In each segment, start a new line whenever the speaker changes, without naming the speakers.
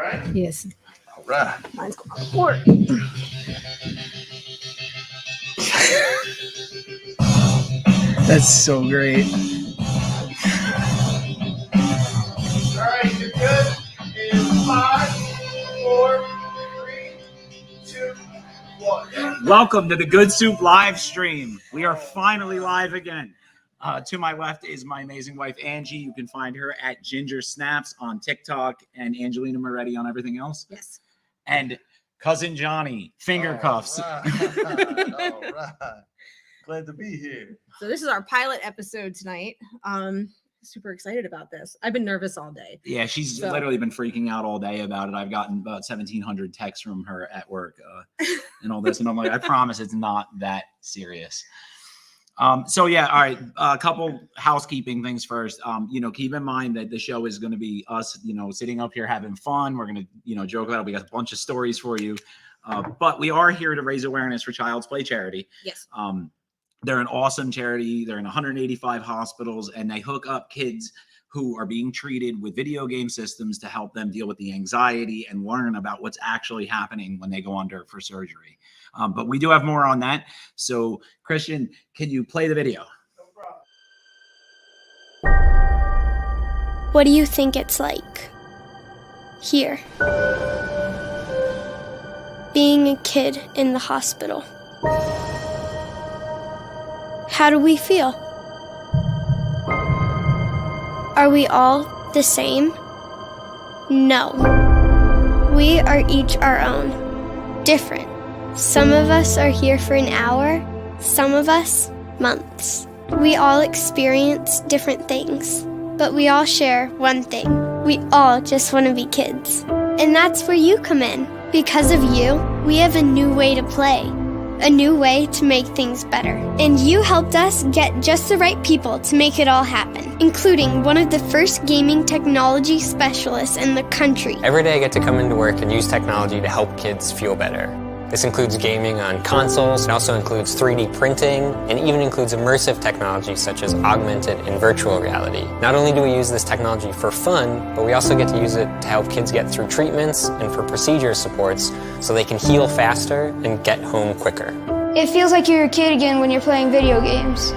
right?
Yes.
All right.
Mine's going on the floor. That's so great.
All right, you're good. In 5, 4, 3, 2, 1.
Welcome to the Good Soup live stream. We are finally live again. To my left is my amazing wife, Angie. You can find her at Ginger Snaps on TikTok and Angelina Moretti on everything else.
Yes.
And cousin Johnny, finger cuffs.
All right. All right. Glad to be here.
So this is our pilot episode tonight. Super excited about this. I've been nervous all day.
Yeah, she's literally been freaking out all day about it. I've gotten about 1,700 texts from her at work and all this. And I'm like, I promise it's not that serious. So yeah, all right. A couple housekeeping things first. Keep in mind that the show is going to be us, sitting up here having fun. We're going to, joke about it. We got a bunch of stories for you. But we are here to raise awareness for Child's Play charity.
Yes.
They're an awesome charity. They're in 185 hospitals, and they hook up kids who are being treated with video game systems to help them deal with the anxiety and learn about what's actually happening when they go under for surgery. But we do have more on that. So, Christian, can you play the video?
No problem.
What do you think it's like here? Being a kid in the hospital. How do we feel? Are we all the same? No. We are each our own, different. Some of us are here for an hour, some of us, months. We all experience different things, but we all share one thing. We all just want to be kids. And that's where you come in. Because of you, we have a new way to play. A new way to make things better. And you helped us get just the right people to make it all happen, including one of the first gaming technology specialists in the country.
Every day I get to come into work and use technology to help kids feel better. This includes gaming on consoles, it also includes 3D printing, and even includes immersive technology such as augmented and virtual reality. Not only do we use this technology for fun, but we also get to use it to help kids get through treatments and for procedure supports so they can heal faster and get home quicker.
It feels like you're a kid again when you're playing video games.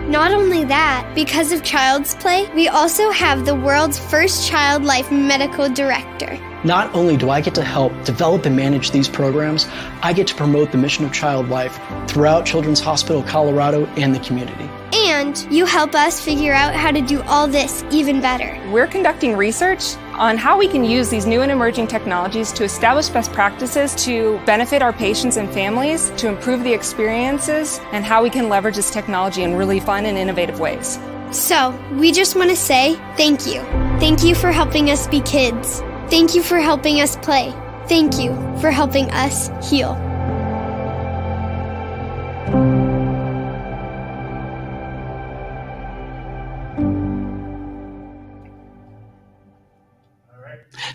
Not only that, because of Child's Play, we also have the world's first child life medical director.
Not only do I get to help develop and manage these programs, I get to promote the mission of Child Life throughout Children's Hospital Colorado and the community.
And you help us figure out how to do all this even better.
We're conducting research on how we can use these new and emerging technologies to establish best practices to benefit our patients and families, to improve the experiences, and how we can leverage this technology in really fun and innovative ways.
So, we just want to say thank you. Thank you for helping us be kids. Thank you for helping us play. Thank you for helping us heal.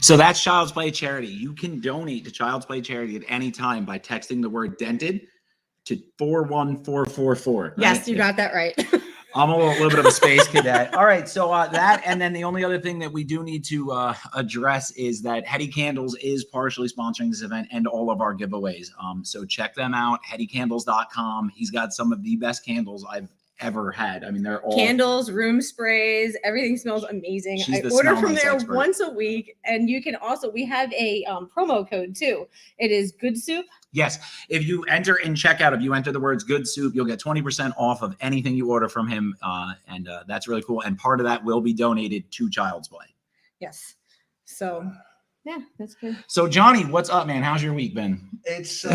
So that's Child's Play charity. You can donate to Child's Play charity at any time by texting the word dented to 41444. Right?
Yes, you got that right.
I'm a little bit of a space cadet. All right, so that, and then the only other thing that we do need to address is that Hetty Candles is partially sponsoring this event and all of our giveaways. So check them out, hettycandles.com. He's got some of the best candles I've ever had. I mean, they're all
candles, room sprays, everything smells amazing. I order from there once a week, and you can also, we have a promo code too. It is Good Soup.
Yes. If you enter in checkout, if you enter the words Good Soup, you'll get 20% off of anything you order from him. And that's really cool. And part of that will be donated to Child's Play.
Yes. So yeah, that's good.
So Johnny, what's up, man? How's your week been?
It's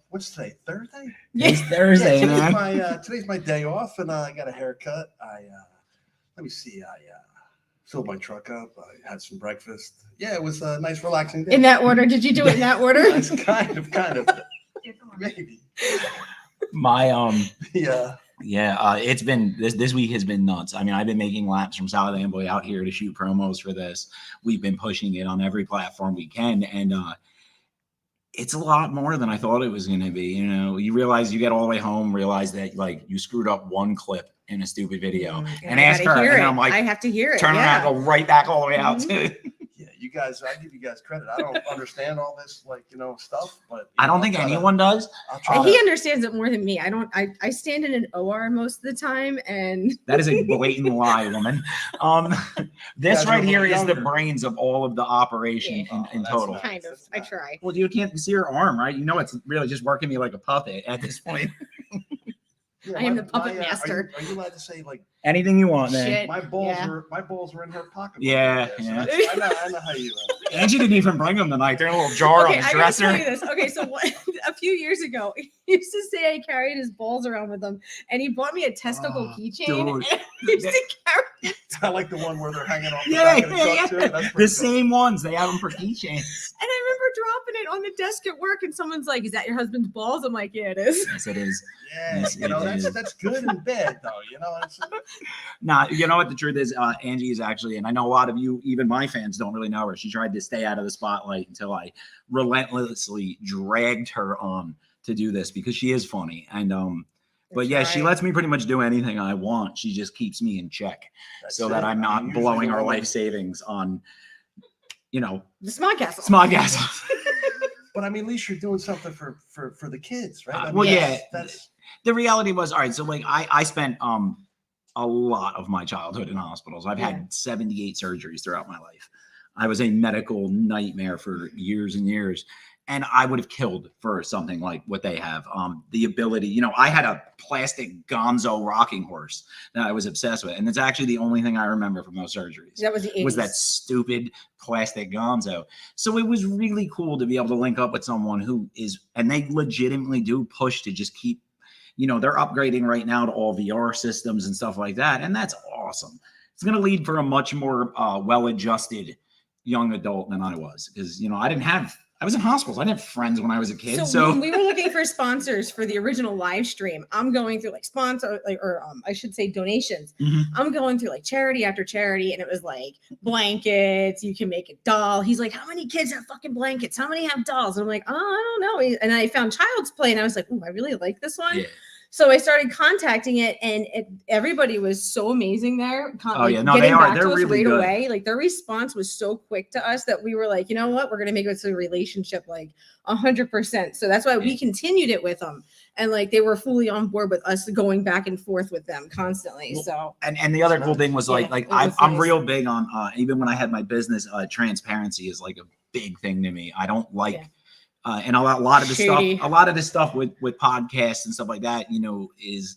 what's today? Thursday?
It's Thursday,
yeah,
man.
Today's my day off, and I got a haircut. Let me see. I filled my truck up. I had some breakfast. Yeah, it was a nice, relaxing day.
In that order? Did you do it in that order?
It's kind of, maybe.
My
Yeah.
Yeah, it's been this week has been nuts. I mean, I've been making laps from South Amboy out here to shoot promos for this. We've been pushing it on every platform we can, and it's a lot more than I thought it was going to be. You know, you realize you get all the way home, realize that like you screwed up one clip in a stupid video, and ask her, and I'm like,
I have to hear it.
Turn around, go right back all the way out to.
Yeah, You guys, I give you guys credit. I don't understand all this, like, stuff, but
I don't think anyone does.
I'll
He understands it more than me. I stand in an OR most of the time, and
That is a blatant lie, woman. This
Yeah,
right
you're
here is the
younger.
brains of all of the operation
Yeah.
in
that's
total.
nice.
kind of. I try.
Well, you can't see her arm, right? You know, it's really just working me like a puppet at this point.
Yeah,
I am the puppet
are
master.
Are you allowed to say, like,
Anything you want, man.
Shit.
my balls
Yeah.
were in her pocket?
Yeah,
So
yeah.
I know how you.
Angie didn't even bring them tonight. They're in a little jar on
Okay,
the
I gotta tell you
dresser.
this. Okay, so a few years ago, he used to say I carried his balls around with him, and he bought me a testicle
Oh,
keychain.
dude.
And I used to carry it.
I like the one where they're hanging off the
Yeah,
back of the
yeah,
truck, too.
yeah.
That's
The
pretty cool.
same ones. They have them for keychains.
And I remember dropping it on the desk at work, and someone's like, "Is that your husband's balls?" I'm like, "Yeah, it is."
Yes, it is.
Yeah,
Yes, it is.
that's good and bad, though. It's,
Nah, you know what the truth is? Angie is actually, and I know a lot of you, even my fans, don't really know her. She tried to stay out of the spotlight until I relentlessly dragged her on to do this because she is funny. And but yeah, she
Try.
lets me pretty much do anything I want. She just keeps me in check
that's
so
it.
that I'm
I
not
mean, usually
blowing
the
our
woman-
life savings on,
The Smog Castle.
smog gas.
But I mean, at least you're doing something for the kids, right? I mean,
Well,
that's-
yeah.
That's
The reality was, all right, so like I spent a lot of my childhood in hospitals. I've
Yeah.
had 78 surgeries throughout my life. I was a medical nightmare for years and years, and I would have killed for something like what they have. The ability, I had a plastic Gonzo rocking horse that I was obsessed with, and it's actually the only thing I remember from those surgeries.
That was the 80s.
Was that stupid plastic Gonzo. So it was really cool to be able to link up with someone who is, and they legitimately do push to just keep, they're upgrading right now to all VR systems and stuff like that. And that's awesome. It's going to lead for a much more well-adjusted young adult than I was. Because, I was in hospitals. I didn't have friends when I was a kid. So
when we were looking for sponsors for the original live stream, I'm going through like I should say donations.
Mhm.
I'm going through like charity after charity, and it was like blankets. You can make a doll. He's like, "How many kids have fucking blankets? How many have dolls?" And I'm like, "Oh, I don't know." And I found Child's Play, and I was like, "Ooh, I really like this one."
yeah.
So I started contacting it, and everybody was so amazing there.
Oh, yeah. No,
getting
they are.
back
They're
to us
really
right
good.
away. Like their response was so quick to us that we were like, you know what, we're gonna make this a relationship, like 100%. So that's why we continued it with them, and like they were fully on board with us going back and forth with them constantly.
Well,
So
And the other cool thing was
Yeah, it was
I'm
nice.
real big on even when I had my business, transparency is like a big thing to me. I don't like
Yeah.
and a lot of the
Shady.
stuff with podcasts and stuff like that, is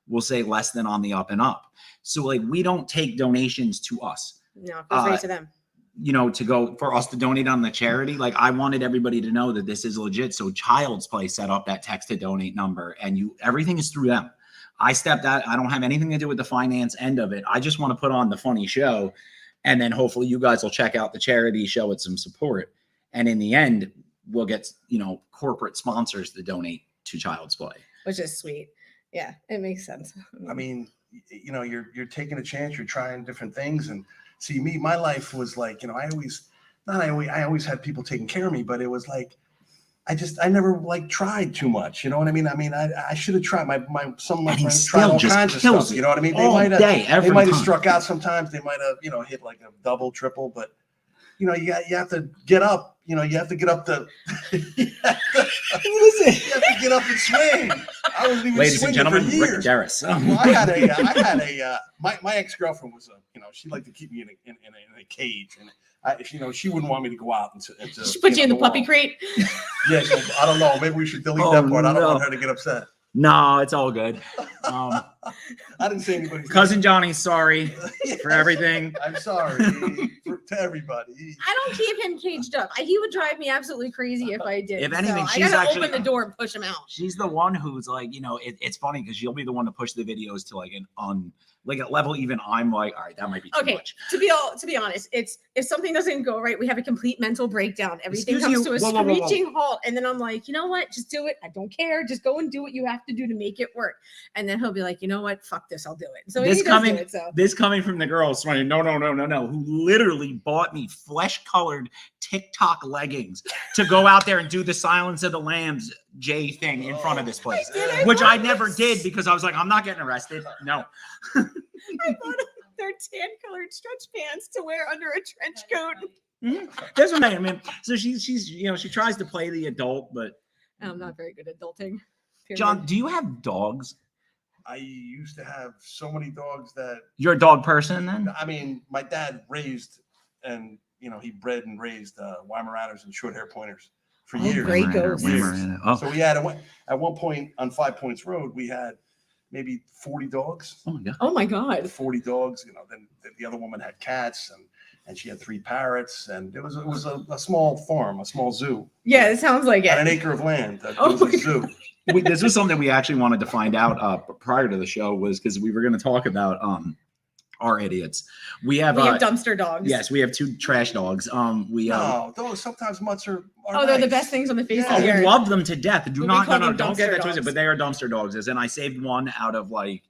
we'll say less than on the up and up. So like we don't take donations to us.
no, it goes right to them.
To go for us to donate on the charity. Like I wanted everybody to know that this is legit. So Child's Play set up that text to donate number, and everything is through them. I stepped out. I don't have anything to do with the finance end of it. I just want to put on the funny show, and then hopefully you guys will check out the charity, show it some support, and in the end, we'll get corporate sponsors to donate to Child's Play.
Which is sweet. Yeah, it makes sense.
I mean, you're taking a chance. You're trying different things, and see, my life was like, I always had people taking care of me, but it was like, I never like tried too much. You know what I mean? I should have tried. Some of my
And he
friends tried
still
all
just
kinds of
kills
stuff.
it
You know what I mean?
all day, every
they might have
time.
struck out sometimes. They might have, hit like a double, triple, but you have to get up. You have to get up to. You have to get up and swing. I wasn't even
Ladies and
swinging
gentlemen,
for
Rick
years.
Darris.
Well, I had a my ex-girlfriend was she liked to keep me in a cage, and she wouldn't want me to go out and
She put you in the
go
puppy
out.
crate.
Yeah, so I don't know. Maybe we should delete
Oh,
that part. I don't
no.
want her to get upset.
No, it's all good.
I didn't say anybody's
Cousin Johnny's sorry
name.
for everything.
I'm sorry to everybody.
I don't keep him caged up. He would drive me absolutely crazy if I did.
If anything,
so
she's
I gotta
actually-
open the door and push him out.
She's the one who's like, it's funny because she'll be the one to push the videos to like a level even I'm like, all right, that might be too
Okay,
much.
to be honest, it's if something doesn't go right, we have a complete mental breakdown. Everything
Excuse
comes
you.
to a
Whoa, whoa, whoa, whoa.
screeching halt, and then I'm like, you know what? Just do it. I don't care. Just go and do what you have to do to make it work. And then he'll be like, you know what? Fuck this. I'll do it. So
This
he does
coming-
do it. So
This coming from the girl, Sonny, no, who literally bought me flesh-colored TikTok leggings to go out there and do the Silence of the Lambs J thing in front of this place, which I never did because I was like, I'm not getting arrested. No.
I bought their tan colored stretch pants to wear under a trench coat.
That's what I mean. So she's you know, she tries to play the adult, but
I'm not very good at adulting. Period.
John, do you have dogs?
I used to have so many dogs that,
You're a dog person then?
I mean, my dad raised and, you know, he bred and raised Weimaraners and short hair pointers for years.
great ghosts.
Weimaraner. Oh.
So we had, at one point on 5 Points Road, we had maybe 40 dogs.
Oh my god.
Oh my God.
40 dogs, you know, then the other woman had cats and she had 3 parrots, and it was a small farm, a small zoo.
Yeah, it sounds like
At an
it.
acre of land. It
Oh
was a
my
zoo.
This was something we actually wanted to find out prior to the show, was because we were going to talk about our idiots. We have
dumpster dogs.
yes, we have 2 trash dogs.
No, those sometimes mutts are
Oh, they're the
nice.
best things on the face
Yeah.
of
we
the earth.
love them to death. Do
But we
not
call
no,
them
don't get
dumpster
that twisted,
dogs.
but they are dumpster dogs. And I saved one out of like,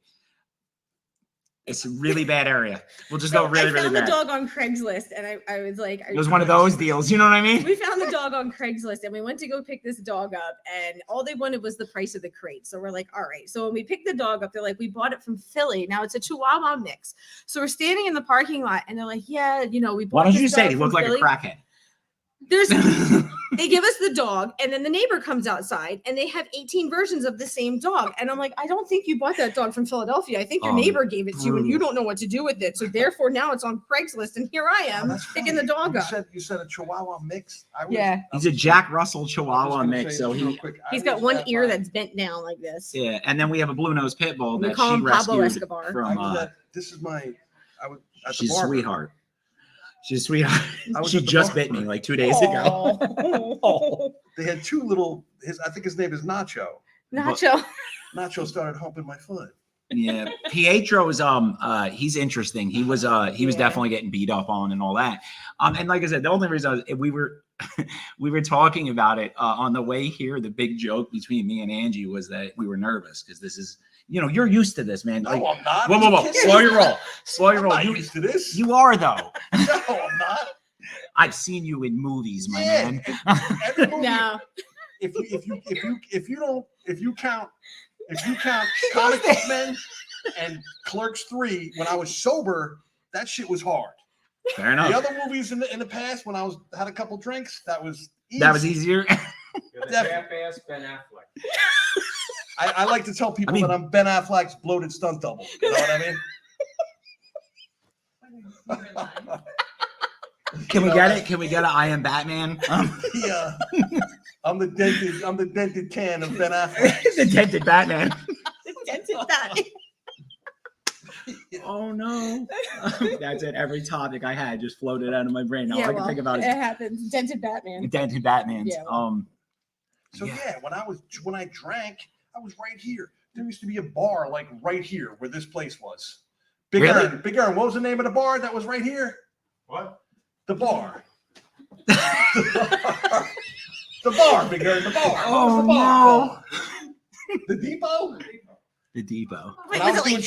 it's a really bad area. We'll just go really,
I
really
found
bad.
the dog on Craigslist, and I was like,
It was one of those deals, you know what I mean?
we found the dog on Craigslist, and we went to go pick this dog up, and all they wanted was the price of the crate. So we're like, all right. So when we picked the dog up, they're like, we bought it from Philly. Now it's a Chihuahua mix. So we're standing in the parking lot, and they're like, yeah, you know, we bought.
Why don't
this
you say
dog
he
from
looked like
Philly.
a crackhead?
There's they give us the dog, and then the neighbor comes outside, and they have 18 versions of the same dog. And I'm like, I don't think you bought that dog from Philadelphia. I think your
Oh,
neighbor gave it to you, and you
brutal.
don't know what to do with it. So therefore, now it's on Craigslist, and here I
Oh,
am
that's
picking
funny.
the dog up.
You said a Chihuahua mix.
Yeah.
He's a Jack Russell
I was
Chihuahua
gonna
mix.
say
So
this real
he,
quick.
He's
I
got
was
one
at
ear
my-
that's bent down like this.
yeah. And then we have a blue nose pit bull
We
that
call
she
him Pablo
rescued
Escobar.
I
from.
was at, this is my. I was at the
She's a
barber.
sweetheart. She's a sweetheart.
I was
She
at the
just
barber.
bit me like 2 days ago.
Aw.
They had 2 little. I think his name is Nacho.
Nacho.
Nacho started humping my foot.
Yeah, Pietro's he's interesting. He was
Yeah.
definitely getting beat up on and all that. And like I said, the only reason we were talking about it on the way here, the big joke between me and Angie was that we were nervous because this is, you know, you're used to this, man.
No,
Like,
I'm not.
whoa,
Are
whoa,
you
whoa,
kidding
slow
me?
your roll, slow your
I'm
roll.
not
You,
used to this.
you are though.
No, I'm not.
I've seen you in movies, my
Yeah,
man.
Every movie,
No.
if you count Comic Book Men and Clerks 3, when I was sober, that shit was hard.
Fair enough.
The other movies in the past, when I had a couple drinks, that was easy.
That was easier.
You're the
Definitely.
half-ass Ben Affleck.
I like to tell people
I mean-
that I'm Ben Affleck's bloated stunt double. You know what I mean?
Can we get it? Can we get it? I am Batman.
Yeah. I'm the dented can of Ben Affleck.
The dented Batman.
Dented that.
Oh no. That's it. Every topic I had just floated out of my brain. All I can think about
it
is
happens. Dented Batman.
dented Batmans.
Yeah, well.
So
Yeah.
yeah, when I drank, I was right here. There used to be a bar like right here where this place was. Big
Really?
Aaron. Big Aaron. What was the name of the bar that was right here?
What?
The bar. The bar, Big Aaron. The bar. What was the bar called? The Depot.
The Depot.
When I was doing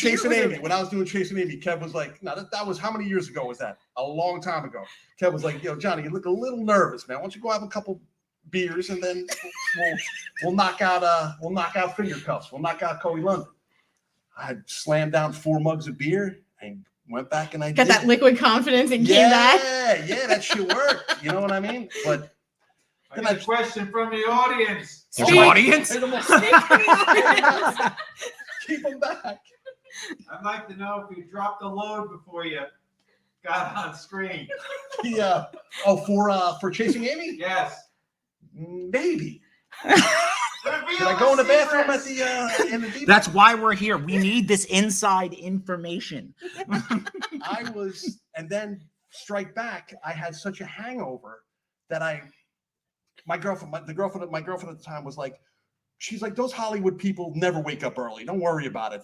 Chasing Amy, Kev was like, "No, that was how many years ago was that? A long time ago." Kev was like, "Yo, Johnny, you look a little nervous, man. Why don't you go have a couple beers and then we'll knock out finger cuffs. We'll knock out Coey London." I slammed down 4 mugs of beer and went back and I
Got
did.
that liquid confidence and came back.
Yeah, that shit worked. You know what I mean? But
I got a question from the audience.
There's an audience?
Hit 'em up. Keep them back.
I'd like to know if you dropped a load before you got on screen.
Yeah. For Chasing Amy?
Yes.
Maybe. Did I go in the bathroom at the in the deep?
That's why we're here. We need this inside information.
I was, and then strike back. I had such a hangover that my girlfriend at the time was like, she's like, those Hollywood people never wake up early. Don't worry about it.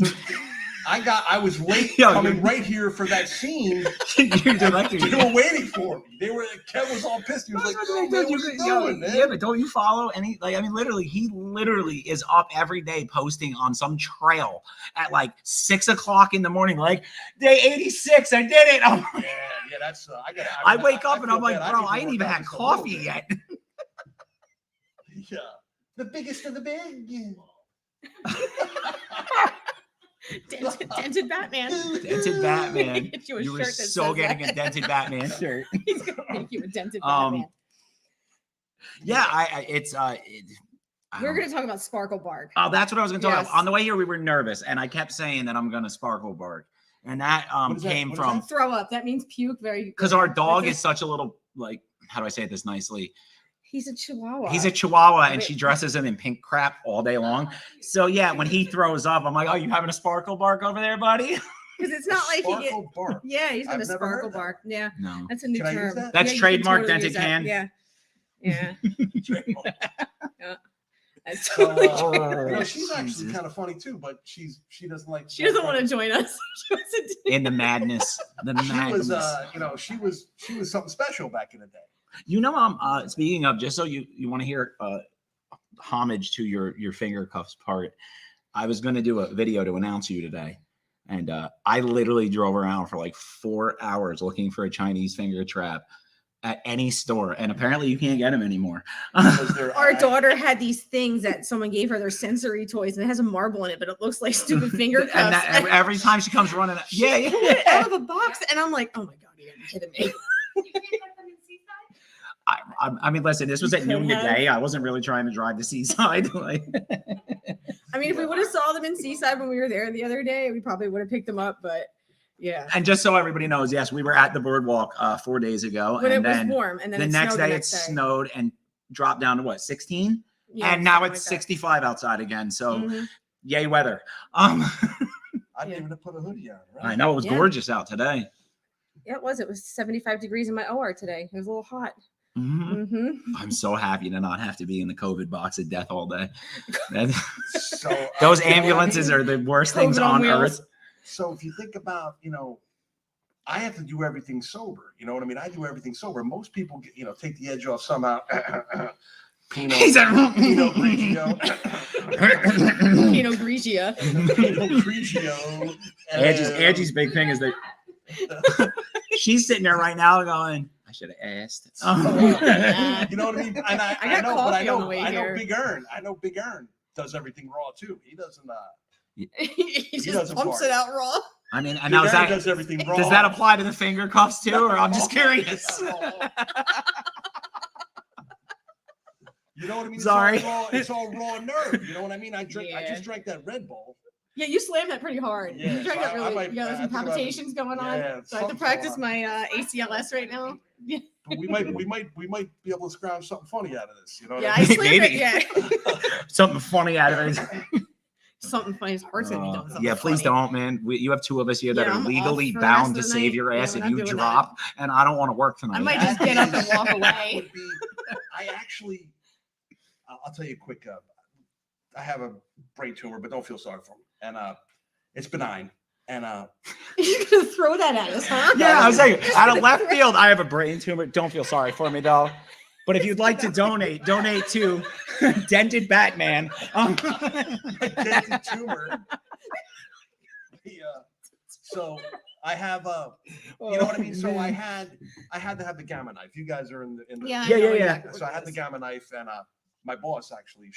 I was late
Yo,
coming
you're-
right here for that scene.
You're directing
They
me.
were waiting for me. Kev was all pissed. He was like, "Yo, man, what you doing, man?"
Yeah, but don't you follow any? Like, I mean, literally, he literally is up every day posting on some trail at like 6 o'clock in the morning. Like, day 86, I did it. I'm like,
Yeah, that's.
I wake up and
feel
I'm like,
bad.
bro,
need to
I ain't
work
even
out
had
just a little
coffee
bit.
yet.
Yeah, the biggest of the big.
Dented Batman.
Dented Batman.
Get you a
You were
shirt that
so
says
getting
that.
a dented Batman shirt.
He's gonna make you a dented
Um,
Batman.
Yeah,
We're gonna talk about Sparkle Bark.
Oh, that's what I was going to talk
Yes.
about. On the way here, we were nervous, and I kept saying that I'm going to sparkle bark, and that
What is that?
came
What is
from
Throw up. That means puke. Very
because our dog
That's
is such a little like. How do I say this nicely?
He's a Chihuahua.
He's a Chihuahua, and
Wait.
she dresses him in pink crap all day long. So yeah, when he throws up, I'm like, "Oh, you having a sparkle bark over there, buddy?"
because it's not like he.
Sparkle bark.
Yeah, he's gonna
I've never
sparkle
heard that.
bark. Yeah,
No.
that's a new
Can I use
term.
that?
That's
you can
trademark
totally
dented
use that.
can.
Yeah, yeah. That's
So,
totally
she's actually
Jesus.
kind of funny too, but she doesn't like.
She doesn't want to join us. She wants to do-
In the madness, the
She
madness.
was, she was something special back in the day.
You know, speaking of, just so you want to hear homage to your finger cuffs part, I was going to do a video to announce you today, and I literally drove around for like 4 hours looking for a Chinese finger trap at any store, and apparently you can't get them anymore.
Because they're-
Our daughter had these things that someone gave her. They're sensory toys, and it has a marble in it, but it looks like stupid finger cuffs.
And that, every time she comes running,
She pulled it out of a box, and I'm like, oh my god, you gotta be kidding me.
I mean, listen, this was
You
at noon
could have.
today. I wasn't really trying to drive to Seaside. Like,
I mean, if we would have saw them in Seaside when we were there the other day, we probably would have picked them up. But yeah,
and just so everybody knows, yes, we were at the boardwalk 4 days ago,
when it
and
was
then
warm, and then
the
it
next
snowed
day it snowed and dropped down to what, 16?
Yeah,
And now
something
it's
like that.
65 outside again. So
Mhm.
yay weather.
I
Yeah.
didn't even put a hoodie on. Right?
I know it was
Yeah.
gorgeous out today.
Yeah, it was. It was 75 degrees in my OR today. It was a little hot.
Mhm.
Hmm
I'm so happy to not have to be in the COVID box of death all day. That-
So
Those
you know what I
ambulances
mean?
are the worst things
COVID on
on
wheels.
earth.
So if you think about, I have to do everything sober. You know what I mean? I do everything sober. Most people, take the edge off somehow. Pinot,
He's a-
Pinot Grigio.
Pinot Grigio.
Pinot Grigio.
Angie's big thing is that she's sitting there right now going, I should have asked.
You know what I mean? And I
I got
know, but I
coffee on
know,
the way
I know
here.
Big Earn. I know Big Earn does everything raw too. He doesn't.
He just
doesn't
pumps
fart.
it out raw.
I mean, and
Big
now
Earn
that,
does everything raw.
does that apply to the finger cuffs too? Or I'm just curious.
You know what I mean?
Sorry.
It's all raw nerve. You know what I mean? I
Yeah.
just drank that Red Bull.
Yeah, you slammed that pretty hard.
Yeah,
you drank
so
that
I
really.
might-
You got
I
some
think about it.
palpitations going on.
Yeah,
So I have to
something's
practice
going
my ACLS right now. Yeah,
But we might be able to scrounge something funny out of this. You know what
yeah,
I
I
mean?
slammed it.
Maybe.
Yeah,
Something funny out of it.
something funny. His heart's gonna be doing something.
Yeah, please
funny.
don't, man. You have two of us here that
Yeah,
are
I'm off
legally
for the rest
bound
of
to
the
save
night.
your
Yeah,
ass
we're
if
not
you
doing that.
drop, and I don't want to work tonight.
I might just get up and walk
That
away.
would be- I actually, I'll tell you quick. I have a brain tumor, but don't feel sorry for me. And it's benign. And
You're gonna throw that at us, huh?
Yeah, I was saying, out of left field, I have a brain tumor. Don't feel sorry for me, though. But if you'd like to donate to Dented Batman.
dented tumor. So I have you know what I mean. So I had to have the gamma knife. You guys are in the
Yeah, I
Yeah,
know
yeah, yeah.
exactly what
So I
it
had the
is.
gamma knife, and my boss actually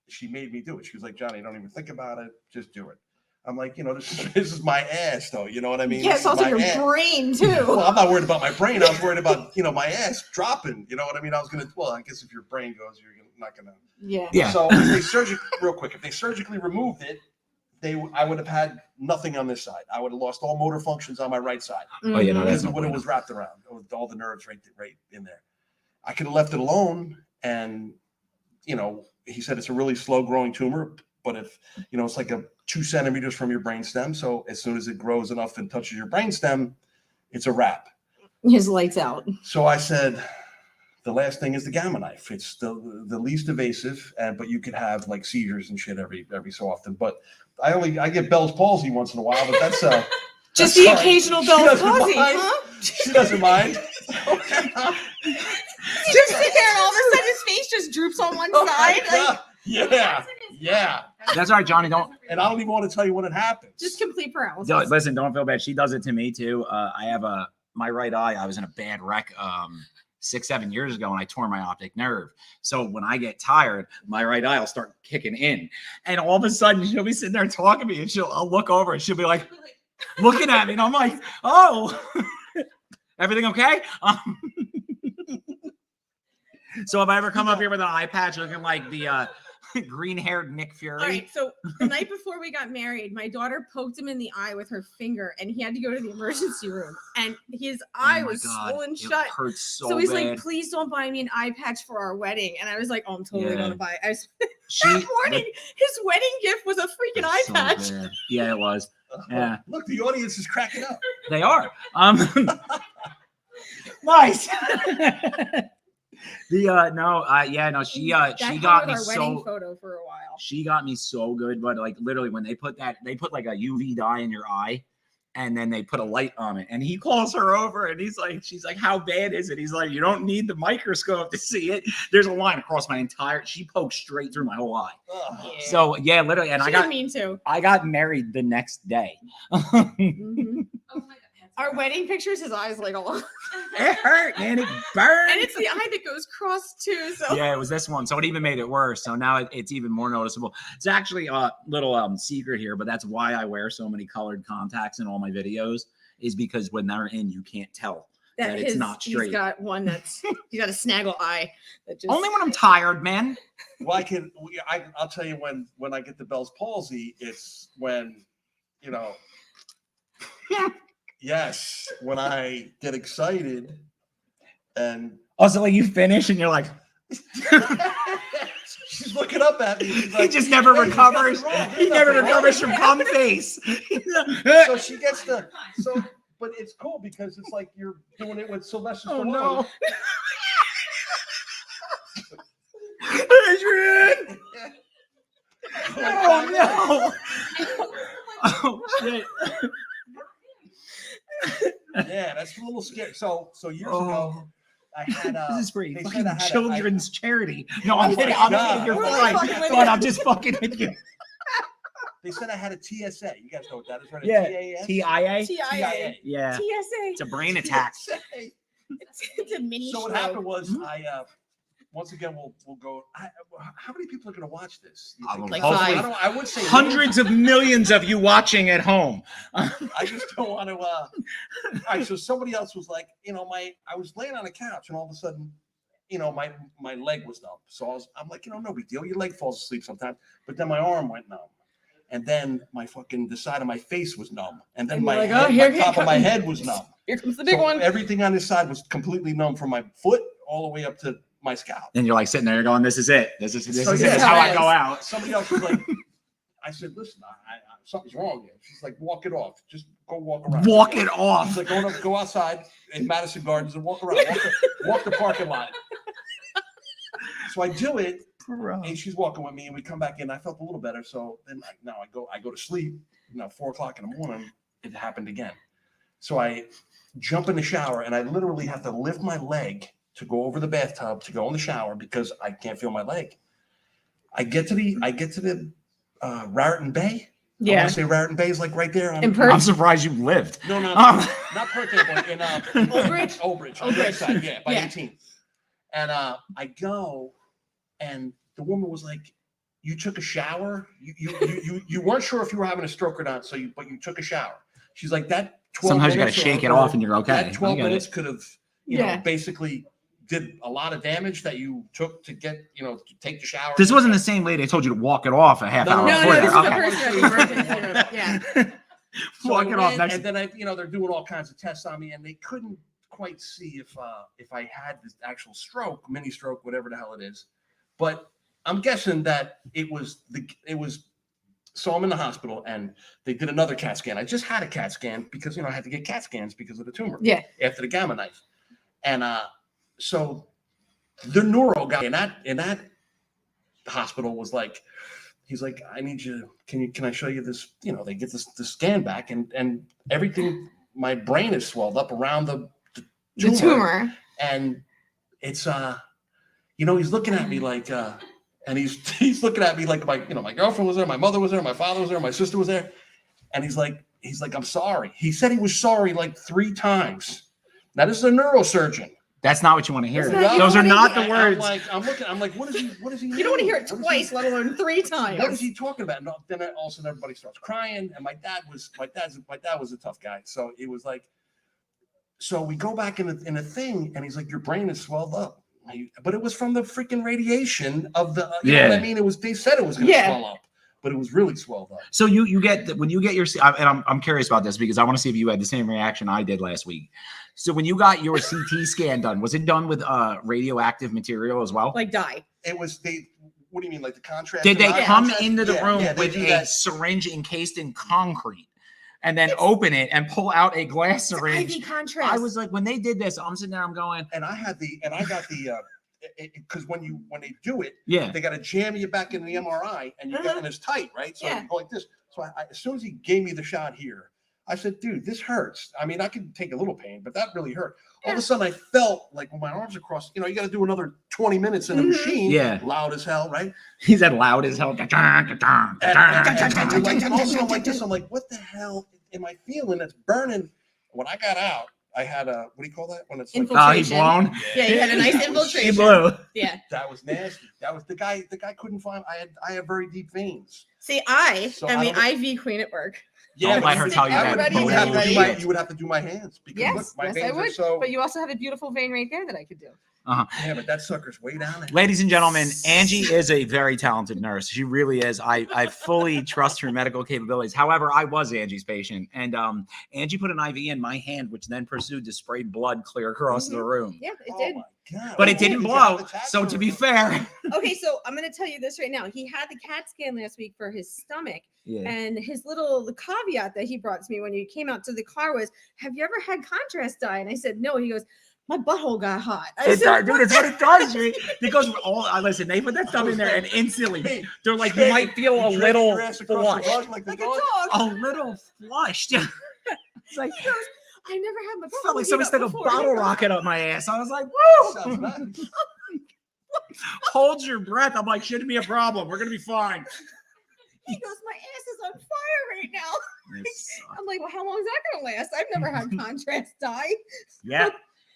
she made me do it. She was like, Johnny, don't even think about it, just do it. I'm like, this is my ass, though. You know what I mean?
Yeah,
This
it's
is
also
my
your
ass.
brain too.
Well, I'm not worried about my brain. I was worried about my ass dropping. You know what I mean? I was gonna. Well, I guess if your brain goes, you're not gonna.
Yeah.
Yeah.
So if they surgically removed it, I would have had nothing on this side. I would have lost all motor functions on my right side
Oh, yeah, no,
Mhm.
that's
because
no
of what it
bueno.
was wrapped around, with all the nerves right in there. I could have left it alone, and he said it's a really slow growing tumor, but if it's like 2 centimeters from your brainstem, so as soon as it grows enough and touches your brainstem, it's a wrap.
His lights out.
So I said, the last thing is the gamma knife. It's the least invasive, but you could have like seizures and shit every so often. But I get Bell's palsy once in a while, but that's
Just
that's
the
fine.
occasional
She
Bell's
doesn't
palsy,
mind.
huh?
She doesn't mind.
You just sit there and all of a sudden his face just droops on one
Oh my
side. Like,
God. Yeah.
That's all right, Johnny. Don't
And I don't even want to tell you when it happens.
just complete paralysis.
listen. Don't feel bad. She does it to me too. I have my right eye. I was in a bad wreck 6-7 years ago, and I tore my optic nerve. So when I get tired, my right eye will start kicking in, and all of a sudden she'll be sitting there talking to me, and I'll look over, and she'll be like looking at me, and I'm like, oh, everything okay? So if I ever come up here with an eye patch looking like the green-haired Nick Fury.
All right, so the night before we got married, my daughter poked him in the eye with her finger, and he had to go to the emergency room, and his eye
Oh my
was
God,
swollen
it
shut.
hurts
So he's
bad.
like, "Please don't buy me an eye patch for our wedding." And I was like, "Oh, I'm totally
Yeah.
gonna buy it." I was,
She-
that morning, his wedding gift was a freaking eye
So
patch.
bad. Yeah, it was. Yeah.
Look, the audience is cracking up.
They are. Nice. She
That
she
hung
got
with
me
our wedding
so
photo for a while.
she got me so good, but like literally when they put like a UV dye in your eye, and then they put a light on it, and he calls her over, and she's like, how bad is it? He's like, you don't need the microscope to see it. There's a line across my she poked straight through my whole eye.
Ugh.
Yeah.
So yeah, literally, and
She didn't mean to.
I got married the next day.
Mhm. Our wedding pictures, his eyes like all, and
It hurt, man. It burned.
it's the eye that goes cross too. So
Yeah, it was this one. So it even made it worse. So now it's even more noticeable. It's actually a little secret here, but that's why I wear so many colored contacts in all my videos, is because when they're in, you can't tell that it's not straight.
He's got one he's got a snaggle eye that just
Only when I'm tired, man.
Well, I'll tell you when I get the Bell's palsy, it's when, you know, yes, when I get excited and
Also, like you finish and you're like,
she's looking up at me. She's
he
like,
just never
"Hey, there's
recovers.
nothing wrong.
He
There's
never
nothing wrong."
recovers from cum face.
So she gets but it's cool because it's like you're doing it with Sylvester
Oh,
Stallone.
no. Adrian! Oh no! Oh shit!
Yeah, that's a little scary. So years
Oh.
ago, I had
This is for
they said
fucking
I had
children's charity. No,
Oh
I'm
my
kidding. I'm
God.
kidding. You're
We're
fine.
fucking with
But
you.
I'm just fucking with you.
they said I had a TSA. You guys know what that is, right?
Yeah.
TAS?
TIA.
TIA.
Yeah.
TSA.
It's a brain attack.
TSA.
It's a mini
So what
stroke.
happened was I once again we'll go. How many people are going to watch this? You think?
Like
Hopefully,
five.
I would say
hundreds of millions of you watching at home.
I just don't want to. All right, so somebody else was like, I was laying on a couch and all of a sudden, my leg was numb. So I'm like, no big deal. Your leg falls asleep sometimes. But then my arm went numb, and then the side of my face was numb, and then
And
my,
you're like,
head,
oh, here
my
it
top of my
comes.
head was numb.
Here comes the big
So
one.
everything on this side was completely numb from my foot all the way up to my scalp.
And you're like sitting there, you're going, "This is it. This is
So,
it.
yeah,
This is how I
it
go
is.
out."
Somebody else was like, I said, listen, I something's wrong here. She's like, walk it off. Just go walk around.
Walk it off.
She's like, go outside in Madison Gardens and walk around. Walk the parking lot. So I do it, and she's walking with me, and we come back in. I felt a little better. So then I go to sleep. 4:00 in the morning, it happened again. So I jump in the shower, and I literally have to lift my leg to go over the bathtub to go in the shower because I can't feel my leg. I get to the Raritan Bay. I
Yeah.
want to say Raritan Bay is like right there on.
In Perth.
I'm surprised you lived.
No, not Perth, but in
Old Bridge?
Old Bridge, on the other side, yeah, by
Yeah.
18th. And I go, and the woman was like, "You took a shower? You weren't sure if you were having a stroke or not, but you took a shower." She's like, "That 12
Sometimes you got to
minutes
shake it
or-
off, and you're okay.
That 12
I get
minutes
it.
could have,
Yeah.
basically did a lot of damage that you took to get, to take the shower."
This wasn't the same lady. I told you to walk it off a half
No,
hour
No,
before
no, this is
that.
the
Okay.
person at the emergency room. Yeah.
So
Walk
I
it off
went,
next.
and then they're doing all kinds of tests on me, and they couldn't quite see if I had this actual stroke, mini stroke, whatever the hell it is. But I'm guessing that it was. So I'm in the hospital, and they did another CAT scan. I just had a CAT scan because I had to get CAT scans because of the tumor.
Yeah.
After the gamma knife, and so the neuro guy in that hospital was like, he's like, "I need you. Can I show you this?" They get this scan back, and everything. My brain is swelled up around the
tumor.
and it's he's looking at me like and he's looking at me like my girlfriend was there, my mother was there, my father was there, my sister was there, and he's like, "I'm sorry." He said he was sorry like 3 times. Now this is a neurosurgeon.
That's not what you want to hear.
That's not- you
Those are
don't
not
wanna
the
hear-
words.
I'm like, what is he?
You don't want to hear it
What is
twice,
he-
let alone 3 times.
What is he talking about? No, then all of a sudden everybody starts crying, and my dad was a tough guy, so it was like, so we go back in a thing, and he's like, your brain is swelled up, but it was from the freaking radiation of the, you know what I mean? It was, they said it was going to swell up, but it was really swelled up.
So you get when you get your, and I'm curious about this because I want to see if you had the same reaction I did last week. So when you got your CT scan done, was it done with radioactive material as well?
Like dye.
It was what do you mean, like the contrast?
Did they
and
come
non-contrast?
into the room
they
with
do
a
that.
syringe encased in concrete and then open it and pull out a glass syringe?
IV contrast.
I was like, when they did this, I'm sitting there, I'm going,
And I got the because when they do it,
yeah.
they got to jam you back in the MRI, and and it's tight, right? So
Yeah.
you go like this. So as soon as he gave me the shot here, I said, dude, this hurts. I mean, I can take a little pain, but that really hurt. All of a sudden, I felt like when my arms are crossed, you got to do another 20 minutes in a machine.
Yeah.
Loud as hell, right?
He said loud as hell.
And also, I'm like this. I'm like, what the hell am I feeling? That's burning. When I got out, I had a, what do you call that? When it's like,
He blown.
Yeah, you had a nice
He
infiltration.
blew.
Yeah.
that was nasty. That was the guy couldn't find. I have very deep veins.
See, I
So
am
I
the
don't-
IV queen at work.
Don't
but
let her tell you that.
Everybody
You would have to do
Everybody-
you would have to do my hands because
Yes,
look, my
yes,
veins
I
are
would.
so.
But you also have a beautiful vein right there that I could do.
Yeah, but that sucker's way down there.
Ladies and gentlemen, Angie is a very talented nurse. She really is. I fully trust her medical capabilities. However, I was Angie's patient, and Angie put an IV in my hand, which then pursued to spray blood clear across the room.
Yeah, it
Oh
did.
my God.
But it
Did
didn't
you have
blow.
the tax
So
or
to be
what?
fair,
Okay, so I'm going to tell you this right now. He had the CAT scan last week for his stomach, and his the caveat that he brought to me when you came out to the car was, "Have you ever had contrast dye?" And I said, "No." He goes, "My butthole got hot." I said,
dude, it's what it does. Because listen, they put that stuff in there, and instantly they're like, you might feel a
You drag
little
your ass across the
flush,
rug like the
like a
dog.
dog.
a little flushed. It's like
He goes, "I never had my
felt like
butthole
somebody
heat
stuck
up
a
before."
bottle rocket up my ass. I was like, woo!
Sounds nice.
Hold your breath. I'm like, shouldn't be a problem. We're gonna be fine.
He goes, "My ass is on fire right now." I'm like, "Well, how long is that going to last? I've never had contrast dye."
Yeah.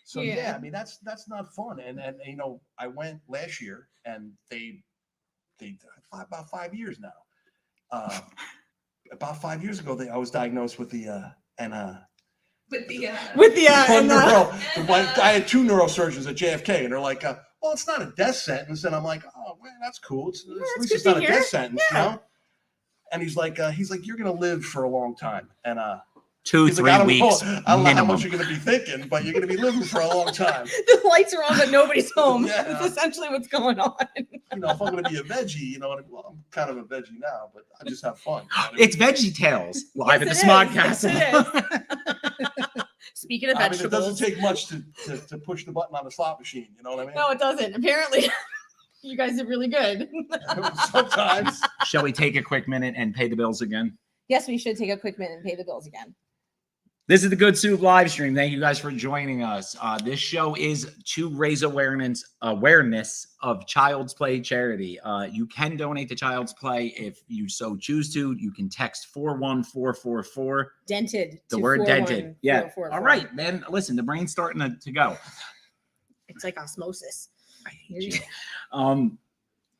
So
Yeah.
yeah, I mean that's not fun. And I went last year, and they about 5 years now. About 5 years ago, I was diagnosed with the
With the
I had 2 neurosurgeons at JFK, and they're like, well, it's not a death sentence. And I'm like, oh, man, that's cool. At least
good
it's
to
not a
hear.
death sentence,
Yeah.
you know? And he's like, you're going to live for a long time. And
2,
he's
3
like,
weeks
I don't know how
minimum.
much you're going to be thinking, but you're going to be living for a long time.
the lights are on, but nobody's home.
Yeah.
That's essentially what's going on.
If I'm going to be a veggie, well, I'm kind of a veggie now, but I just have fun.
It's Veggie Tales live
Yes,
at the
it
Smog
is. Yes,
Castle.
Speaking of
I mean, it
vegetables,
doesn't take much to push the button on the slot machine. You know what I mean?
no, it doesn't. Apparently, you guys are really good.
Sometimes.
Shall we take a quick minute and pay the bills again?
Yes, we should take a quick minute and pay the bills again.
This is the Good Soup live stream. Thank you guys for joining us. This show is to raise awareness of Child's Play charity. You can donate to Child's Play if you so choose to. You can text 41444.
Dented.
The
to
word dented. Yeah.
41444.
All right, man. Listen, the brain's starting to go.
It's like osmosis.
I hate you.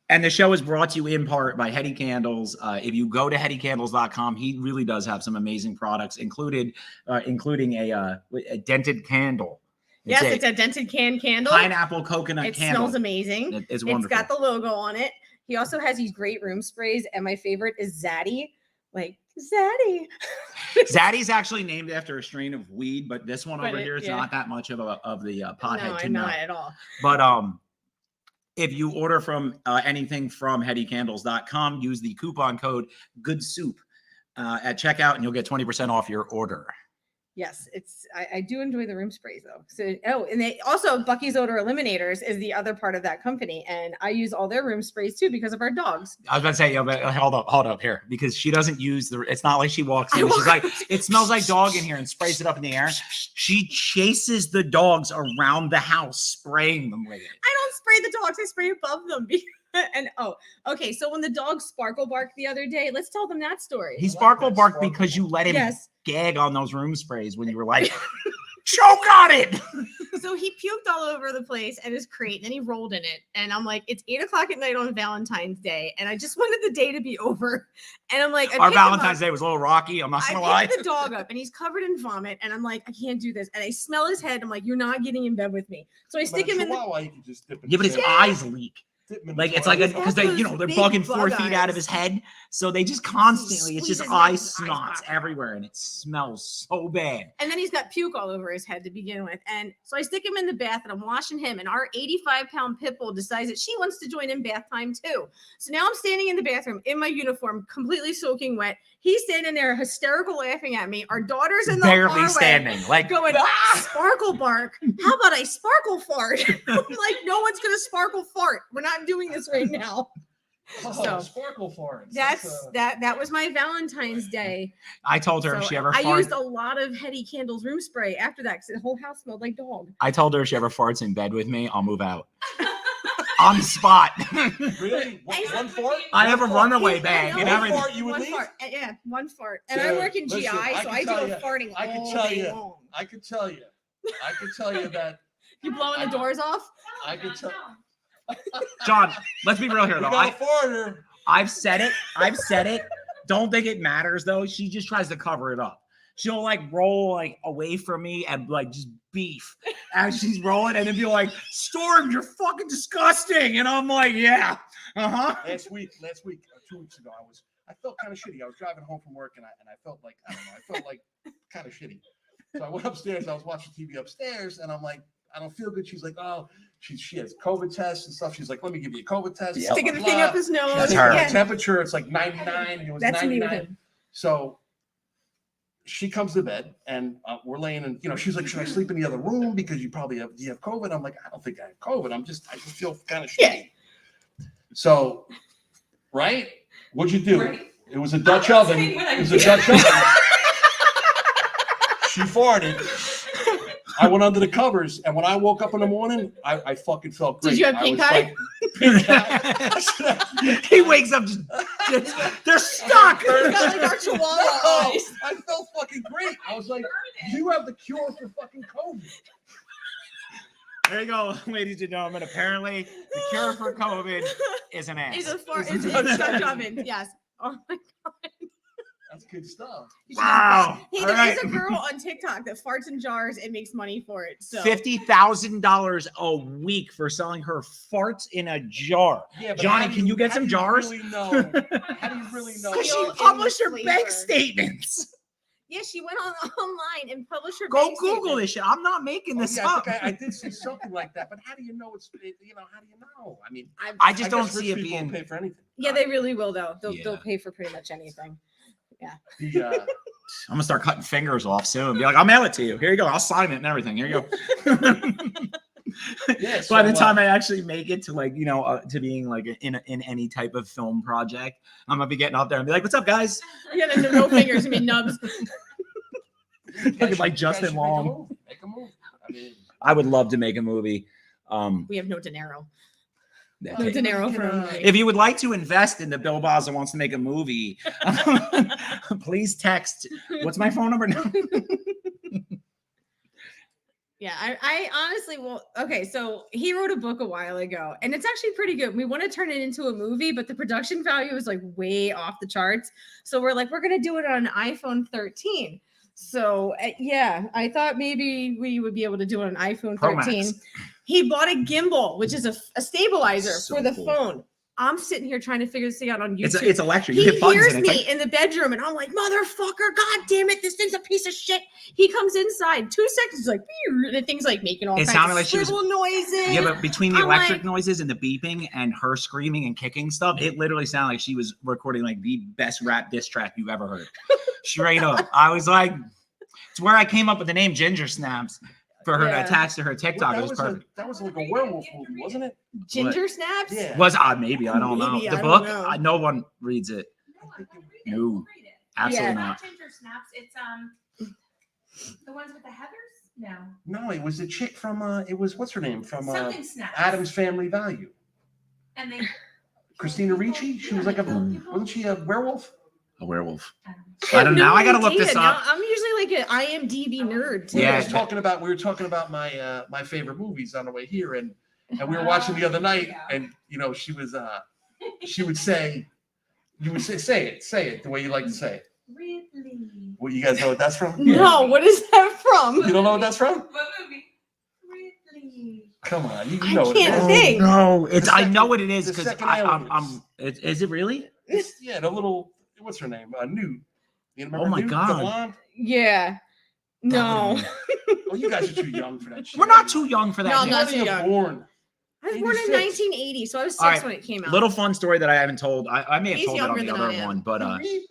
And the show is brought to you in part by Hetty Candles. If you go to hettycandles.com, he really does have some amazing products, including a dented candle.
It's a dented candle.
Pineapple coconut
It
candle.
smells amazing.
It's
It's
wonderful.
got the logo on it. He also has these great room sprays, and my favorite is Zaddy. Like Zaddy.
Zaddy's actually named after a strain of weed, but this one
But
over
it-
here is
yeah.
not that much of the pothead
No,
to
not
know.
at all.
But if you order from anything from hettycandles.com, use the coupon code GOODSOUP at checkout, and you'll get 20% off your order.
Yes, I do enjoy the room sprays though. So and they also Bucky's Odor Eliminators is the other part of that company, and I use all their room sprays too because of our dogs.
I was about to say, but hold up here, because she doesn't use it's not like she walks in
I
and she's
walk-
like, it smells like dog in here and sprays it up in the air. She chases the dogs around the house, spraying them with it.
I don't spray the dogs; I spray above them. And okay. So when the dog Sparkle barked the other day, let's tell them that story.
He sparkle barked because you let him
Yes.
gag on those room sprays when you were like, choke on it.
So he puked all over the place at his crate, and then he rolled in it. And I'm like, it's 8:00 at night on Valentine's Day, and I just wanted the day to be over. And I'm like,
Our Valentine's Day was a little rocky. I'm not
I
gonna lie.
picked the dog up, and he's covered in vomit, and I'm like, I can't do this. And I smell his head. I'm like, you're not getting in bed with me. So I stick him in the.
Chihuahua, you can just dip in
Yeah, but his
the
eyes leak. Like it's like
He's
because
got
they,
those
they're
big
bugging 4
bug
feet out of
eyes.
his head, so they just constantly. It's just
Squeeze
eye
his eyes
snots
out.
everywhere, and it smells so bad.
And then he's got puke all over his head to begin with. And so I stick him in the bath and I'm washing him. And our 85-pound pit bull decides that she wants to join in bath time too. So now I'm standing in the bathroom in my uniform, completely soaking wet. He's standing there hysterical laughing at me. Our daughter's in the
Barely
hallway
standing, like
going, sparkle bark. How about I sparkle fart? I'm like, no one's going to sparkle fart. We're not doing this right now. So,
sparkle farts.
That was my Valentine's Day.
I told her if
So
she ever
I
farts.
used a lot of Hetty Candles room spray after that because the whole house smelled like dog.
I told her if she ever farts in bed with me, I'll move out on the spot.
Really? One fart?
I have a runaway
Yeah,
bag
no,
and
one
everything.
fart, you would
One
leave?
fart. Yeah, one fart. And I
Dude,
work in GI,
listen, I
so
can
I do
tell
a
you-
farting
I can
all
tell
day
you.
long.
I could tell you that.
You blowing the doors off?
I could tell.
John, let's be real here
We
though.
got a farter.
I've said it. Don't think it matters though. She just tries to cover it up. She'll like roll like away from me and like just beef as she's rolling and then be like, Storm, you're fucking disgusting. And I'm like, yeah. Uh-huh.
Last week, 2 weeks ago, I felt kind of shitty. I was driving home from work and I felt like, I don't know, I felt like kind of shitty. So I went upstairs, I was watching TV upstairs, and I'm like, I don't feel good. She's like, oh, she has COVID tests and stuff. She's like, let me give you a COVID test.
Yep.
Sticking the thing up his nose.
That's
That's
her.
her.
Yeah.
Temperature, it's like 99. It was
That's me
99.
with him.
So she comes to bed and we're laying in, she's like, should I sleep in the other room because you have COVID? I'm like, I don't think I have COVID. I just feel kind of shitty. So, right? What'd you do?
Right.
It was a Dutch oven. It was a Dutch oven. She farted. I went under the covers, and when I woke up in the morning, I fucking felt great.
Did you have
I
pink
was
eye?
Pink eye.
He wakes up just they're stuck.
He's got like our chihuahua
No,
eyes.
I felt fucking great. I was like, you have the cure for fucking COVID.
There you go, ladies and gentlemen. Apparently, the cure for COVID is an ass.
It's a fart.
It's
It's
a
a
Dutch
Dutch oven. Yes. Oh my god.
That's good stuff.
Wow.
Hey,
All
there
right.
is a girl on TikTok that farts in jars and makes money for it. So
$50,000 a week for selling her farts in a jar.
Yeah, but
Johnny,
how do
can you get
how
some
do
jars?
Really know? How do you really know?
Because she
Still in
published her
the
bank
flavor.
statements.
yeah, she went online and published her.
Go
bank
Google
statement.
this shit. I'm not making
Oh,
this
yeah, I
up.
think I did see something like that, but how do you know how do you know? I mean,
I just
I
don't
guess
see
rich
it
people
being.
pay for anything.
Yeah, they really will though. They'll
Yeah.
pay for pretty much anything.
The,
I'm gonna start cutting fingers off soon. Be like, I'll mail it to you. Here you go. I'll sign it and everything. Here you go.
yeah,
By the
so,
time I actually make it to like to being like in any type of film project, I'm gonna be getting up there and be like, "What's up, guys?"
Yeah, no fingers. I mean nubs.
Looking like Justin Long.
Make a move. I mean,
I would love to make a movie.
We have no dinero.
that
No
takes-
dinero for a movie.
If you would like to invest in the Bill Bosler wants to make a movie, please text. What's my phone number now?
Yeah, I honestly will. Okay, so he wrote a book a while ago, and it's actually pretty good. We want to turn it into a movie, but the production value is like way off the charts. So we're like, we're gonna do it on an iPhone 13. So yeah, I thought maybe we would be able to do it on iPhone
Pro
13.
Max.
He bought a gimbal, which is a stabilizer
So
for the
cool.
phone. I'm sitting here trying to figure this thing out on YouTube.
It's electric. You
He
hit buttons
hears
and
me
it's like,
in the bedroom, and I'm like, motherfucker, god damn it, this thing's a piece of shit. He comes inside, 2 seconds, he's like, "Beer," and the thing's like making all
It
kinds
sounded
of
like she was-
swivel noises.
yeah, but between the
I'm
electric
like-
noises and the beeping and her screaming and kicking stuff, it literally sounded like she was recording like the best rap diss track you've ever heard. Straight up. I was like, it's where I came up with the name Ginger Snaps for her to
Yeah.
attach to her TikTok. It was perfect.
that was like a werewolf movie, wasn't it?
Ginger snaps?
Yeah.
Was maybe I don't know.
Maybe,
The
I
book,
don't know.
no one reads it. No, absolutely
Yeah.
not.
Ginger snaps. It's the ones with the heathers. No.
No, it was the chick from it was what's her name from
Something snaps.
Adam's Family Value.
And they.
Christina Ricci. She was like wasn't she a werewolf?
A werewolf.
I don't know.
I don't know. I gotta look
idea.
this
Now,
up.
I'm usually like an IMDb nerd too.
Yeah.
We were talking about my my favorite movies on the way here, and we were watching the other night, and she would say, say it the way you like to say it.
Ridley.
Well, you guys know what that's from?
No, what is that from?
You don't know what that's from?
What movie? Ridley.
Come on, you
I
know what it
can't
is.
think.
No,
The
I know
second-
what it is
the
because
second
I'm.
aliens.
Is it really?
It's, the little, what's her name? Newt. You remember
Oh my
Newt,
God.
the blonde?
Yeah. No.
Oh, you guys are too young for that shit.
We're not too young for that.
No, I'm
Nick.
not
When
too
you
young.
born.
I was born in
86.
1980, so I was 6
All right,
when it came out.
Little fun story that I haven't told. I may have
He's
told it on
younger
the
than
other
I am.
one, but
Ridley.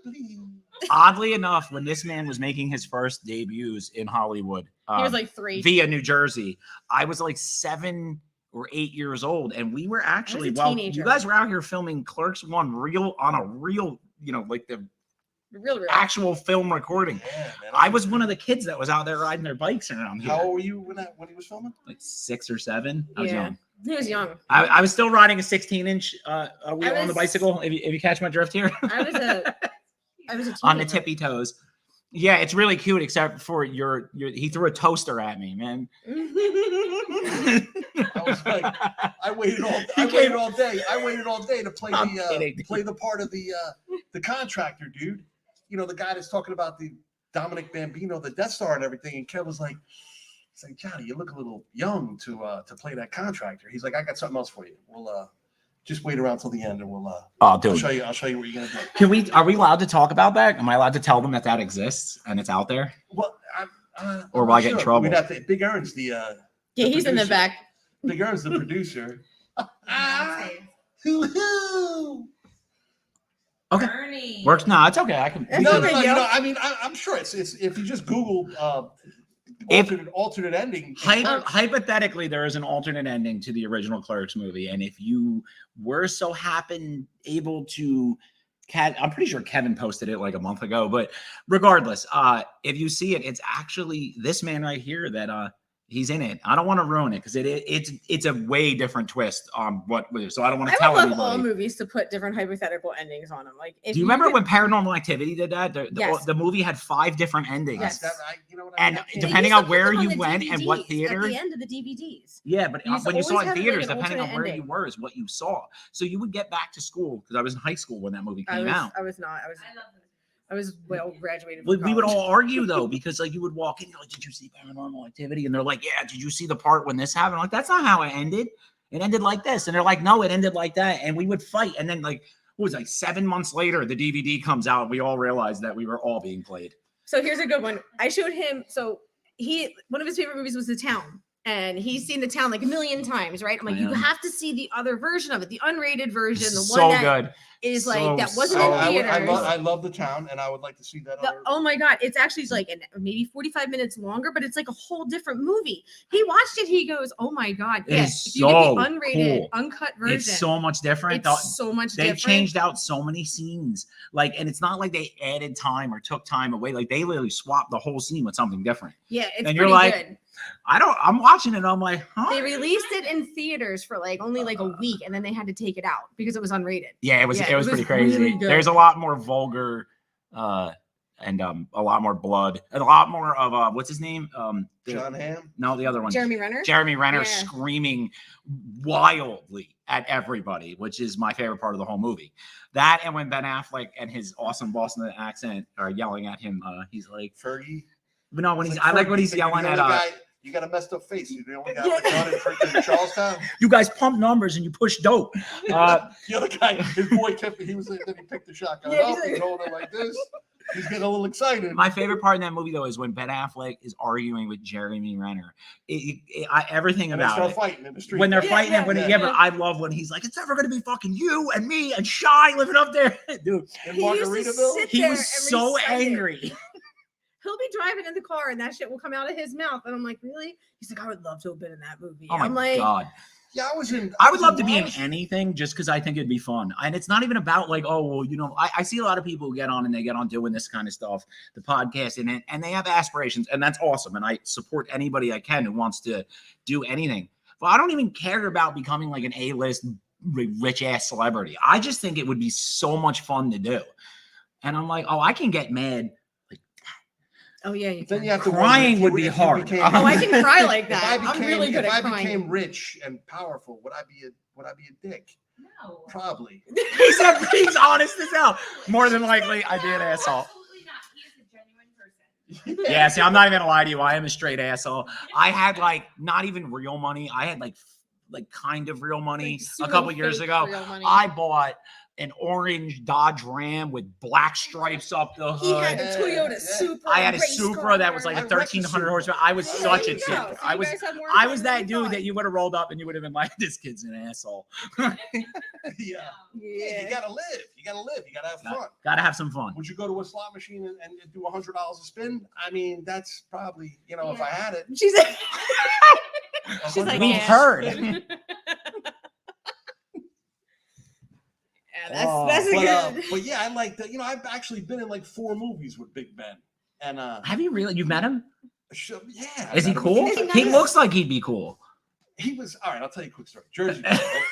oddly enough, when this man was making his first debuts in Hollywood,
He was like 3.
via New Jersey, I was like 7 or 8 years old, and we were actually
a
you
teenager.
guys were out here filming Clerks 1 on a real, like the
Real.
actual film recording.
Yeah, man.
I was one of the kids that was out there riding their bikes around here.
How old were you when he was filming?
Like 6 or 7. I was
Yeah.
young.
He was young.
I was still riding a 16-inch wheel on the
was-
bicycle. If you catch my drift here,
I was a teenager.
on the tippy toes. Yeah, it's really cute, except for your. He threw a toaster at me, man.
I was like, I waited all day. I waited all day to play
I'm kidding.
play the part of the contractor, dude. The guy that's talking about the Dominic Bambino, the Death Star and everything. And Kev was like, Johnny, you look a little young to play that contractor. He's like, I got something else for you. We'll just wait around till the end, and we'll
Oh,
I'll
dude.
show you what you're gonna do.
Are we allowed to talk about that? Am I allowed to tell them that exists and it's out there?
Well,
Or
I'm
will I
not
get in
sure.
trouble?
We'd have to, Big Ern's the
Yeah, he's in the
producer.
back.
Big Ern's the producer.
Ah.
Hoo-hoo.
Okay.
Bernie.
Works. No, it's okay. I can.
It's
No,
okay,
no,
yo.
I mean, I'm sure it's if you just Google
If-
alternate ending.
Hypothetically, there is an alternate ending to the original Clerks movie, and if you were so able to, I'm pretty sure Kevin posted it like a month ago. But regardless, if you see it, it's actually this man right here that he's in it. I don't want to ruin it because it's a way different twist on what. So I don't want to
I
tell
would love
anybody.
all movies to put different hypothetical endings on them. Like, if
Do you remember
could-
when Paranormal Activity did that?
Yes.
The movie had 5 different endings.
Yes.
You know what
And
I mean?
They
depending
used to
on
put
where
them on
you
the
went and what
DVDs
theater.
At the end of the DVDs.
Yeah, but
You used to
when you saw
always
it in
have, like,
theaters,
an
depending on
alternate
where
ending.
you were, is what you saw. So you would get back to school because I was in high school when that movie
I
came
was.
out.
I was not. I was.
I love this.
I was well graduated.
We
from
would
college.
all argue though because like you would walk in, you're like, "Did you see Paranormal Activity?" And they're like, "Yeah." Did you see the part when this happened? I'm like, that's not how it ended. It ended like this, and they're like, "No, it ended like that." And we would fight, and then like what was it, like 7 months later, the DVD comes out. And we all realized that we were all being played.
So here's a good one. I showed him. So one of his favorite movies was The Town, and he's seen The Town like a million times, right? I'm like, you
Man.
have to see the other version of it, the unrated version, the
So
one that
good.
is
So,
like that wasn't
so-
in
I
theaters.
love The Town, and I would like to see that.
Oh my god, it's actually like maybe 45 minutes longer, but it's like a whole different movie. He watched it, he goes, "Oh my god,
It
yes!
is
If you get
so
the unrated,
cool.
uncut version,
It's so much different.
it's so much
They
different."
changed out so many scenes, like, and it's not like they added time or took time away. Like they literally swapped the whole scene with something different.
Yeah, it's
and you're
pretty
like,
good.
I'm watching it. I'm like, huh?
They released it in theaters for like only like a week, and then they had to take it out because it was unrated.
Yeah, it was.
Yeah,
it was pretty crazy.
really good.
There's a lot more vulgar, and a lot more blood, and a lot more of what's his name?
John Hamm.
No, the other one.
Jeremy Renner.
Jeremy Renner
Yeah.
screaming wildly at everybody, which is my favorite part of the whole movie. That and when Ben Affleck and his awesome Boston accent are yelling at him, he's like,
Fergie.
but no, when
It's
he's,
like
I like
Fergie,
when he's
you're the
yelling at,
only guy- you got a messed up face. You're the only guy
Yeah.
that got it freaking Charlestown.
you guys pump numbers and you push dope.
The other guy, his boy kept. He was. Then he picked the shotgun
Yeah,
up
he's
and
like-
holding it like this. He's getting a little excited.
My favorite part in that movie, though, is when Ben Affleck is arguing with Jeremy Renner. Everything
and they
about
start
it.
fighting in the street.
When they're
Yeah,
fighting,
yeah,
and when
yeah.
but I love when he's like, "It's never going to be fucking you and me and Shy living up there, dude."
in
He used to
Margaritaville.
sit
He
there
was
and
so
recite it.
angry.
He'll be driving in the car, and that shit will come out of his mouth, and I'm like, really? He's like, I would love to have been in that movie.
Oh my
I'm like,
god.
Yeah, I was in.
I would love to be in
Mars.
anything just because I think it'd be fun. And it's not even about like, oh, well, you know, I see a lot of people who get on and they get on doing this kind of stuff, the podcast, and they have aspirations, and that's awesome. And I support anybody I can who wants to do anything. But I don't even care about becoming like an A-list rich ass celebrity. I just think it would be so much fun to do. And I'm like, oh, I can get mad.
Oh yeah, you
Then
can.
you have to
Crying
wonder if
would
you-
be
if you
hard.
became-
Oh, I can cry like
If
that. I'm really good
if
at
I
crying.
became rich and powerful, would I be a dick?
No.
Probably.
He said he's honest as hell. More than likely, I'd be an asshole.
Absolutely not. He is a genuine person.
Yeah, see, I'm not even gonna lie to you. I am a straight asshole. I had like not even real money. I had like kind of real money
Like,
a couple
pseudo
years
fake
ago.
real money.
I bought an orange Dodge Ram with black stripes up the
He had
hood.
a Toyota
Yeah.
Supra.
I had a
race
Supra that was
car.
like a
I wrecked the
1,300 horsepower.
Supra.
I was
There
such a
you
dick.
go. So
I
you
was
guys have more
I
fun
was
than
that
we
dude
thought.
that you would have rolled up and you would have been like, this kid's an asshole.
Yeah.
Yeah.
You gotta live. You gotta live. You gotta have fun.
Gotta have some fun.
Would you go to a slot machine and do $100 a spin? I mean, that's probably, if I had it.
She's like, she's like,
We've
yeah.
heard.
Yeah,
Oh,
that's a good.
But yeah, I like that. I've actually been in like 4 movies with Big Ben, and
Have you really? You've met him?
yeah.
Is he
I met him a
cool?
few
Is he
times.
He
nice?
looks like he'd be cool.
He was all right. I'll tell you a quick story. Jersey Girl. Right?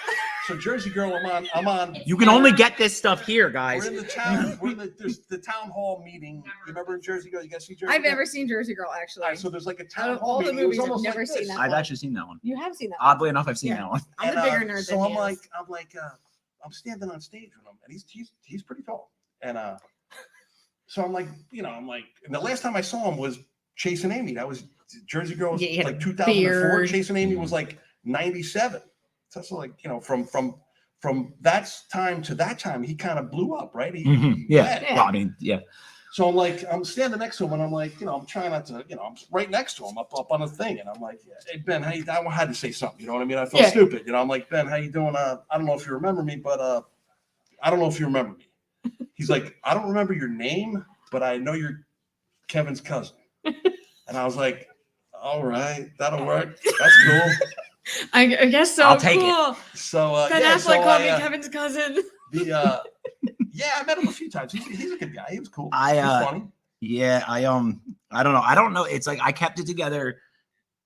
So Jersey Girl, I'm on.
You can only get this stuff here, guys.
We're in the town. There's the town hall meeting. You remember in Jersey Girl? You guys see Jersey
I've
Girl?
never seen Jersey Girl actually.
All right, so there's like a
Out
town
of
hall
all the
meeting. It was
movies, I've
almost
never
like
seen
this.
that.
I've actually seen that one.
You have seen that.
Oddly enough, I've seen
Yeah.
that one.
I'm
And,
a bigger nerd
so
than
I'm
he is.
like, I'm standing on stage with him, and he's pretty tall. And so I'm like, and the last time I saw him was Chasing Amy. That was Jersey Girl was
Yeah, he had
like
a
2004.
beard.
Chasing Amy was like 97. So that's like, from that time to that time, he kind of blew up, right?
Mhm. Yeah.
Yeah.
Well, I mean, yeah.
So I'm standing next to him, and I'm like, I'm trying not to, I'm right next to him, up on the thing, and I'm like, hey Ben, how you? I had to say something, you know what I mean? I felt
Yeah.
stupid, I'm like, Ben, how you doing? I don't know if you remember me, but I don't know if you remember me. He's like, I don't remember your name, but I know you're Kevin's cousin. And I was like, all right, that'll work. That's cool.
I guess so.
I'll take it.
cool.
So
Ben
yeah,
Affleck
so
called me
I,
Kevin's cousin.
yeah, I met him a few times. He's a good guy. He was cool.
I,
He's funny.
Yeah, I don't know. I don't know. It's like I kept it together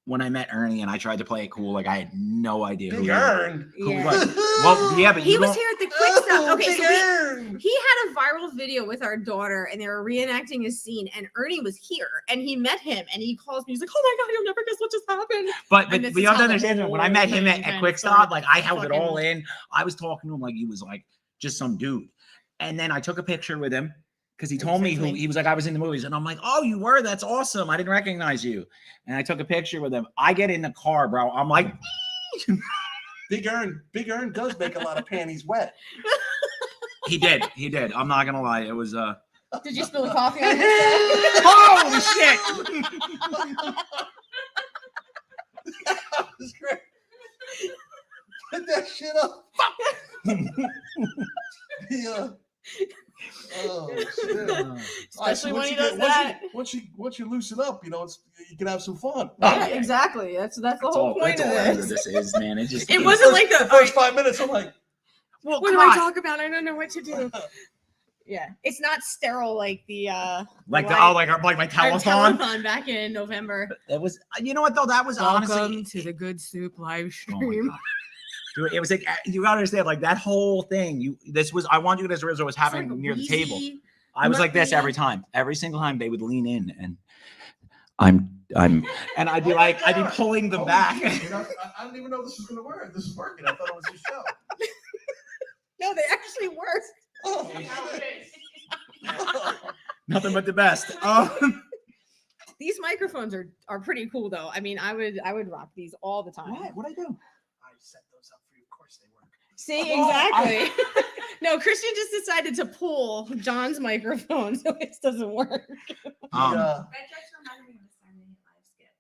when I met Ernie and I tried to play it cool. Like I had no idea who
Big
he was.
Earn.
Who he
Yeah.
was. Well, yeah, but
He
you
was
don't-
here at the quick stop. Okay,
Big
so
Earn.
he had a viral video with our daughter and they were reenacting a scene and Ernie was here and he met him and he calls me. He's like, oh my God, you'll never guess what just happened.
But
And this
you
is
have to
how the
understand that when I
whole
met him
thing
at
kind
Quick
of
Stop,
started
like I held it all
fucking-
in. I was talking to him like he was like just some dude. And then I took a picture with him because he told me who
Exactly.
he was like, I was in the movies. And I'm like, oh, you were? That's awesome. I didn't recognize you. And I took a picture with him. I get in the car, bro. I'm like,
Big Earn does make a lot of panties wet.
he did. He did. I'm not gonna lie. It was
Did you spill the coffee on yourself?
holy shit.
That was great. Put that shit up. Yeah. Oh shit.
Especially when he
Once
does that.
once you loosen up, you can have some fun.
Yeah, exactly. That's the whole point
That's
of
all I know
this.
this is, man. It just
It wasn't like
The
the
first 5 minutes, I'm like,
well,
what do
come
I
on.
talk about? I don't know what to do. Yeah, it's not sterile like the
Like
light-
like my
our
telethon.
telethon back in November.
It was, you know what though? That was honestly,
to the Good Soup live
oh my
stream.
God. Dude, it was like you gotta understand, like that whole thing. I want you guys to realize what was happening near the table. I was like this every time. Every single time they would lean in and I'm and I'd be like, I'd be pulling them back.
I didn't even know this was gonna work. This is working. I thought it was a show.
No, they actually work.
Oh,
Nothing but the best.
These microphones are pretty cool though. I mean, I would rock these all the time.
What'd I do?
I set those up for you. Of course they work.
See,
Oh,
exactly. No, Christian just decided to pull John's microphone, so it doesn't work.
That just reminded me of a Saturday Night Live skit.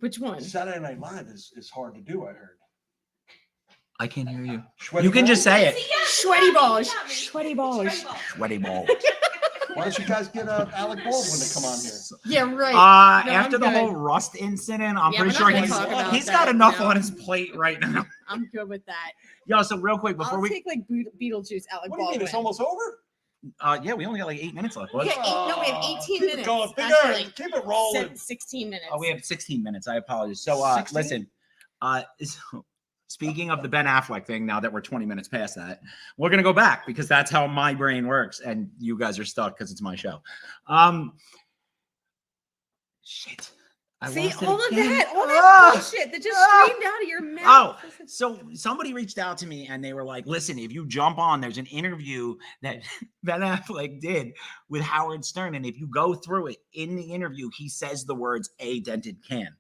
Which one?
Saturday Night Live is hard to do. I heard.
I can't hear you.
Sweaty
You can just
balls?
say it.
Sweaty balls.
Yeah, maybe.
Sweaty balls.
Sweaty ball.
Why don't you guys get Alec Baldwin to come on here?
Yeah, right. No,
After
I'm
the
good.
whole Rust incident, I'm
Yeah,
pretty
we're
sure
not gonna talk about
he's got
that,
enough
no.
on his plate right now.
I'm good with that.
Yo, so real quick before
I'll
we
take like Beetlejuice, Alec
What do you mean?
Baldwin.
It's almost over.
yeah, we only got like 8 minutes left.
We
What?
got no, we have 18
Keep
minutes.
it going. Big
Actually,
Earn, keep it rolling.
16 minutes.
Oh, we have 16 minutes. I apologize. So
16?
listen, so speaking of the Ben Affleck thing, now that we're 20 minutes past that, we're gonna go back because that's how my brain works, and you guys are stuck because it's my show. Shit. I
See,
lost it
all of
again.
that, all that
Ah!
bullshit that just
Ah!
streamed out of your
Oh,
mouth.
so somebody reached out to me and they were like, listen, if you jump on, there's an interview that Ben Affleck did with Howard Stern. And if you go through it in the interview, he says the words a dented can.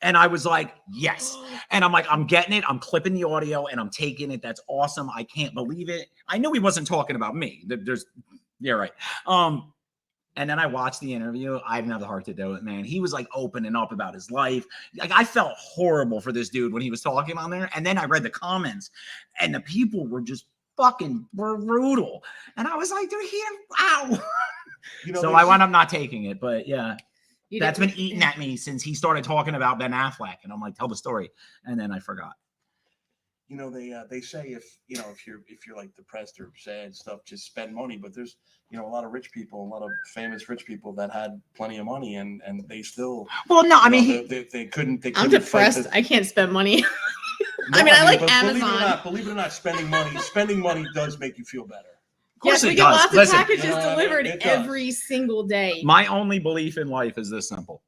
And I was like, yes. And I'm like, I'm getting it. I'm clipping the audio and I'm taking it. That's awesome. I can't believe it. I knew he wasn't talking about me. Yeah, right. And then I watched the interview. I didn't have the heart to do it, man. He was like opening up about his life. Like I felt horrible for this dude when he was talking on there. And then I read the comments and the people were just fucking brutal. And I was like, wow.
You know,
So
there's-
I wound up not taking it. But yeah,
You
that's
didn't-
been eating at me since he started talking about Ben Affleck. And I'm like, tell the story. And then I forgot.
You know, they say if you're like depressed or sad and stuff, just spend money. But there's a lot of rich people, a lot of famous rich people that had plenty of money and they still.
Well, no, I
you
mean,
know, they couldn't. They
I'm
couldn't fight
depressed. I can't spend money.
No,
I mean, I like
but
Amazon.
Believe it or not, spending money does make you feel better.
Of course
Yes, we
it
get
does.
lots
Listen,
of packages
you know what I mean?
delivered
It does.
every single day.
my only belief in life is this simple: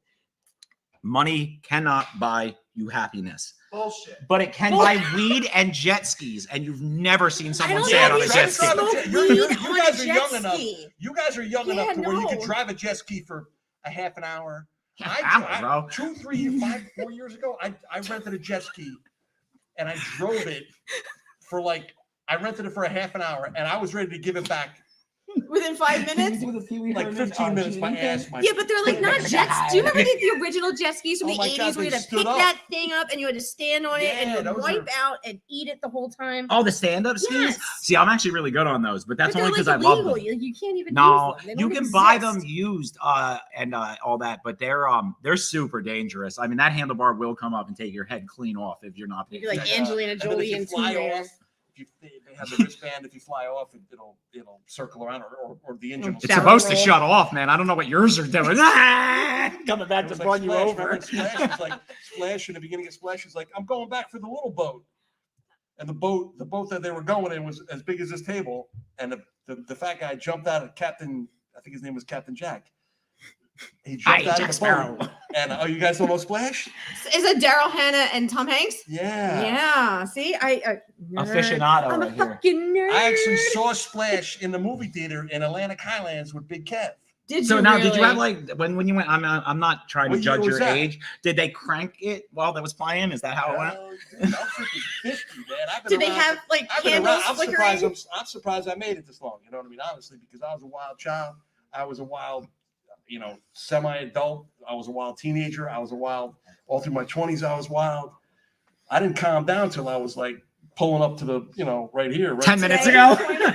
money cannot buy you happiness,
Bullshit.
but it can buy weed and jet skis. And you've never seen
I
someone
don't
say it
know
on a
if
jet
you
ski.
can smoke
You
weed
guys
on
are
a jet
young enough.
ski.
You guys are young
Yeah,
enough to where you can
no.
drive a jet ski for a half an hour.
Bro.
2, 3, 5, 4 years ago, I rented a jet ski and I drove it for I rented it for a half an hour and I was ready to give it back.
Within 5 minutes?
Like 15 minutes, my ass.
Yeah, but they're like not jets. Do you remember the original jet skis from
Oh
the
my
80s
God,
where you
they
had to
stood
pick
up.
that thing up and you had to stand on it and
Yeah,
you would
those
wipe
are-
out and eat it the whole time?
Oh, the stand-up skis.
Yes.
See, I'm actually really good on those, but that's
But
only
they're
because I love
illegal.
them.
You can't even
No,
use them. They
you
don't
can buy them
exist.
used and all that, but they're super dangerous. I mean, that handlebar will come up and take your head clean off if you're not paying
You're like
attention.
Angelina
And then if
Jolie
you
and
fly
Tomb Raider.
off, they have the wristband. If you fly off, it'll circle around or the engine. will
It's
Shower
supposed to
roll.
shut off, man. I don't know what yours are doing. Coming back
It
to
was
run you
Splash.
over.
Remember Splash? It's like Splash in the beginning of Splash is like, I'm going back for the little boat. And the boat that they were going in was as big as this table. And the fat guy jumped out of Captain, I think his name was Captain Jack. He jumped out
Jack
of the boat.
Sparrow.
And you guys don't know Splash?
Is it Daryl Hannah and Tom Hanks?
Yeah.
Yeah. See, I nerd.
Aficionado
I'm a
right here.
fucking nerd.
I actually saw Splash in the movie theater in Atlantic Highlands with Big Kev.
Did
So
you
now,
really?
did you have like when you went? I'm not trying to
What year
judge
was
your
that?
age. Did they crank it while that was playing? Is that how it went?
Dude, I'm freaking 50, man. I've been
Did they
around-
have like
I've been
candles
around. I'm
flickering?
surprised I made it this long. You know what I mean? Honestly, because I was a wild child. I was a wild, semi-adult. I was a wild teenager. I was a wild all through my 20s. I was wild. I didn't calm down till I was like pulling up to the, right here. Right
10 minutes
Today?
ago.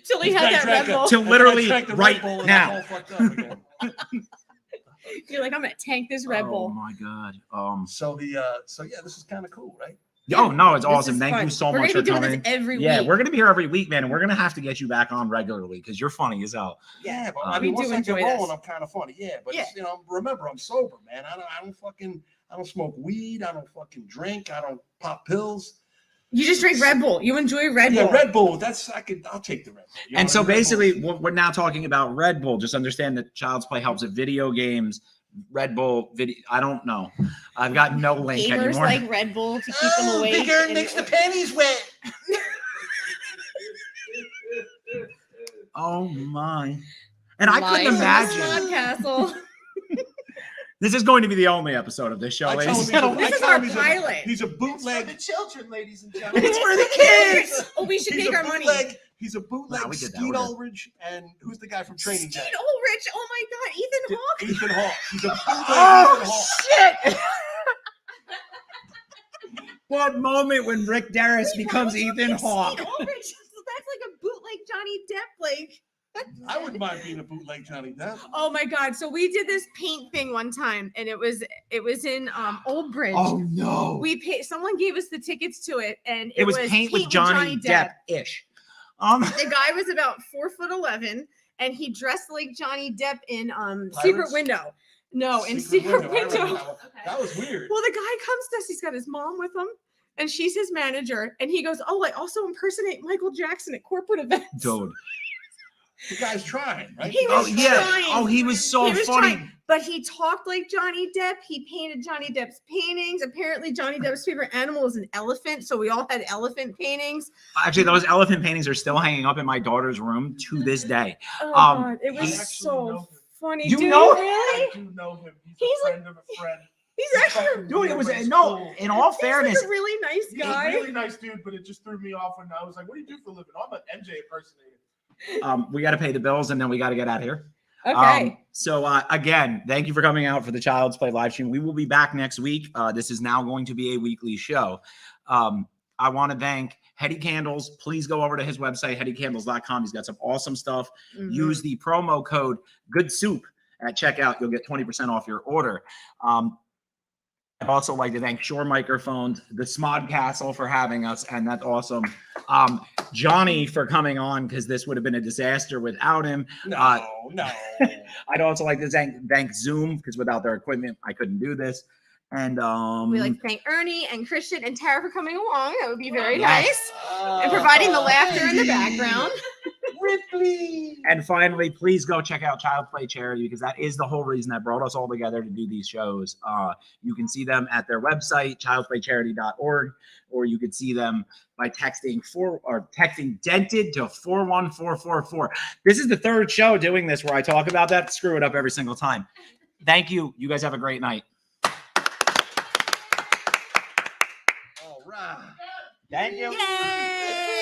Till he
Then
had
I
that
drank
Red Bull.
Till literally
drank the Red
right
Bull and
now.
I'm all fucked up again.
You're like, I'm gonna tank this Red
Oh
Bull.
my god.
So yeah, this is kind of cool, right?
Oh no, it's
This
awesome.
is
Thank
fun.
you so
We're
much
gonna
for
be doing
coming.
this every
Yeah,
week.
we're gonna be here every week, man, and we're gonna have to get you back on regularly because you're funny as hell.
Yeah, but
We
I mean,
do
once I get
enjoy
rolling,
this.
I'm kind of funny. Yeah, but
Yeah.
It's, remember, I'm sober, man. I don't smoke weed. I don't fucking drink. I don't pop pills.
You just drink Red Bull. You enjoy Red
Yeah,
Bull.
Red Bull. I'll take the Red Bull. You know
And
what
so
I mean? Red
basically,
Bull's-
we're now talking about Red Bull. Just understand that Child's Play helps with video games. Red Bull video. I don't know. I've got no link
Gamers
anymore.
like Red Bull to keep them awake.
Big Aaron
and-
makes the panties wet.
Oh my! And I
Live
couldn't
from the
imagine.
Smog Castle.
This is going to be the only episode of this show,
I tell
ladies
him
and
he's a-
gentlemen.
This
I
is
tell
our
him
pilot.
He's a
For the
bootleg.
children, ladies and gentlemen.
It's for the kids.
Oh, we should
He's
make
a
our money.
bootleg. He's a bootleg.
Nah, we did that.
Skeet
We're good.
Ulrich and who's the guy from Training
Steve
Day?
Ulrich. Oh my God, Ethan Hawke.
Ethan Hawke. He's a bootleg
Oh
Ethan Hawke.
shit! What moment when Rick Darris becomes Ethan Hawke?
Steve Ulrich. That's like a bootleg Johnny Depp. Like,
I wouldn't mind being a bootleg Johnny Depp.
oh my God. So we did this paint thing one time, and it was in Old Bridge.
Oh no!
We paid. Someone gave us the tickets to it, and
It was paint with Johnny Depp ish.
The guy was about 4'11", and he dressed like Johnny Depp in Secret
Pirates?
Window. No, in Secret
I
Window.
remember that one. That was weird.
Well, the guy comes to us. He's got his mom with him, and she's his manager. And he goes, "Oh, I also impersonate Michael Jackson at corporate events."
Dude.
The guy's trying, right?
He
Oh
was
yeah.
trying.
Oh, he was so
He was
funny.
trying, but he talked like Johnny Depp. He painted Johnny Depp's paintings. Apparently, Johnny Depp's favorite animal is an elephant, so we all had elephant paintings.
Actually, those elephant paintings are still hanging up in my daughter's room to this day.
Oh
Um,
God, it
I
was
actually know
so
him.
funny.
You
Do
know him?
really?
I do know him. He's
He's
a friend of a friend.
He's actually
Dude, it was
Everybody's
no.
cool.
In all
he's
fairness,
like a really nice
He's a
guy.
really nice dude, but it just threw me off when I was like, "What do you do for a living?" I'm an MJ impersonator.
we got to pay the bills and then we got to get out of here.
Okay.
So again, thank you for coming out for the Child's Play live stream. We will be back next week. This is now going to be a weekly show. I want to thank Hetty Candles. Please go over to his website, hettycandles.com. He's got some awesome stuff.
Mhm.
Use the promo code Good Soup at checkout. You'll get 20% off your order. I'd also like to thank Shure Microphones, the Smod Castle for having us, and that's awesome. Johnny for coming on because this would have been a disaster without him.
No.
I'd also like to thank Zoom because without their equipment, I couldn't do this. And
We like to thank Ernie and Christian and Tara for coming along. That would be very
Yes.
nice. And providing the laughter in the background.
Ripley.
And finally, please go check out Child Play Charity because that is the whole reason that brought us all together to do these shows. You can see them at their website, childplaycharity.org, or you could see them by texting dented to 41444. This is the third show doing this where I talk about that. Screw it up every single time. Thank you. You guys have a great night.
All right.
Thank you.
Yay!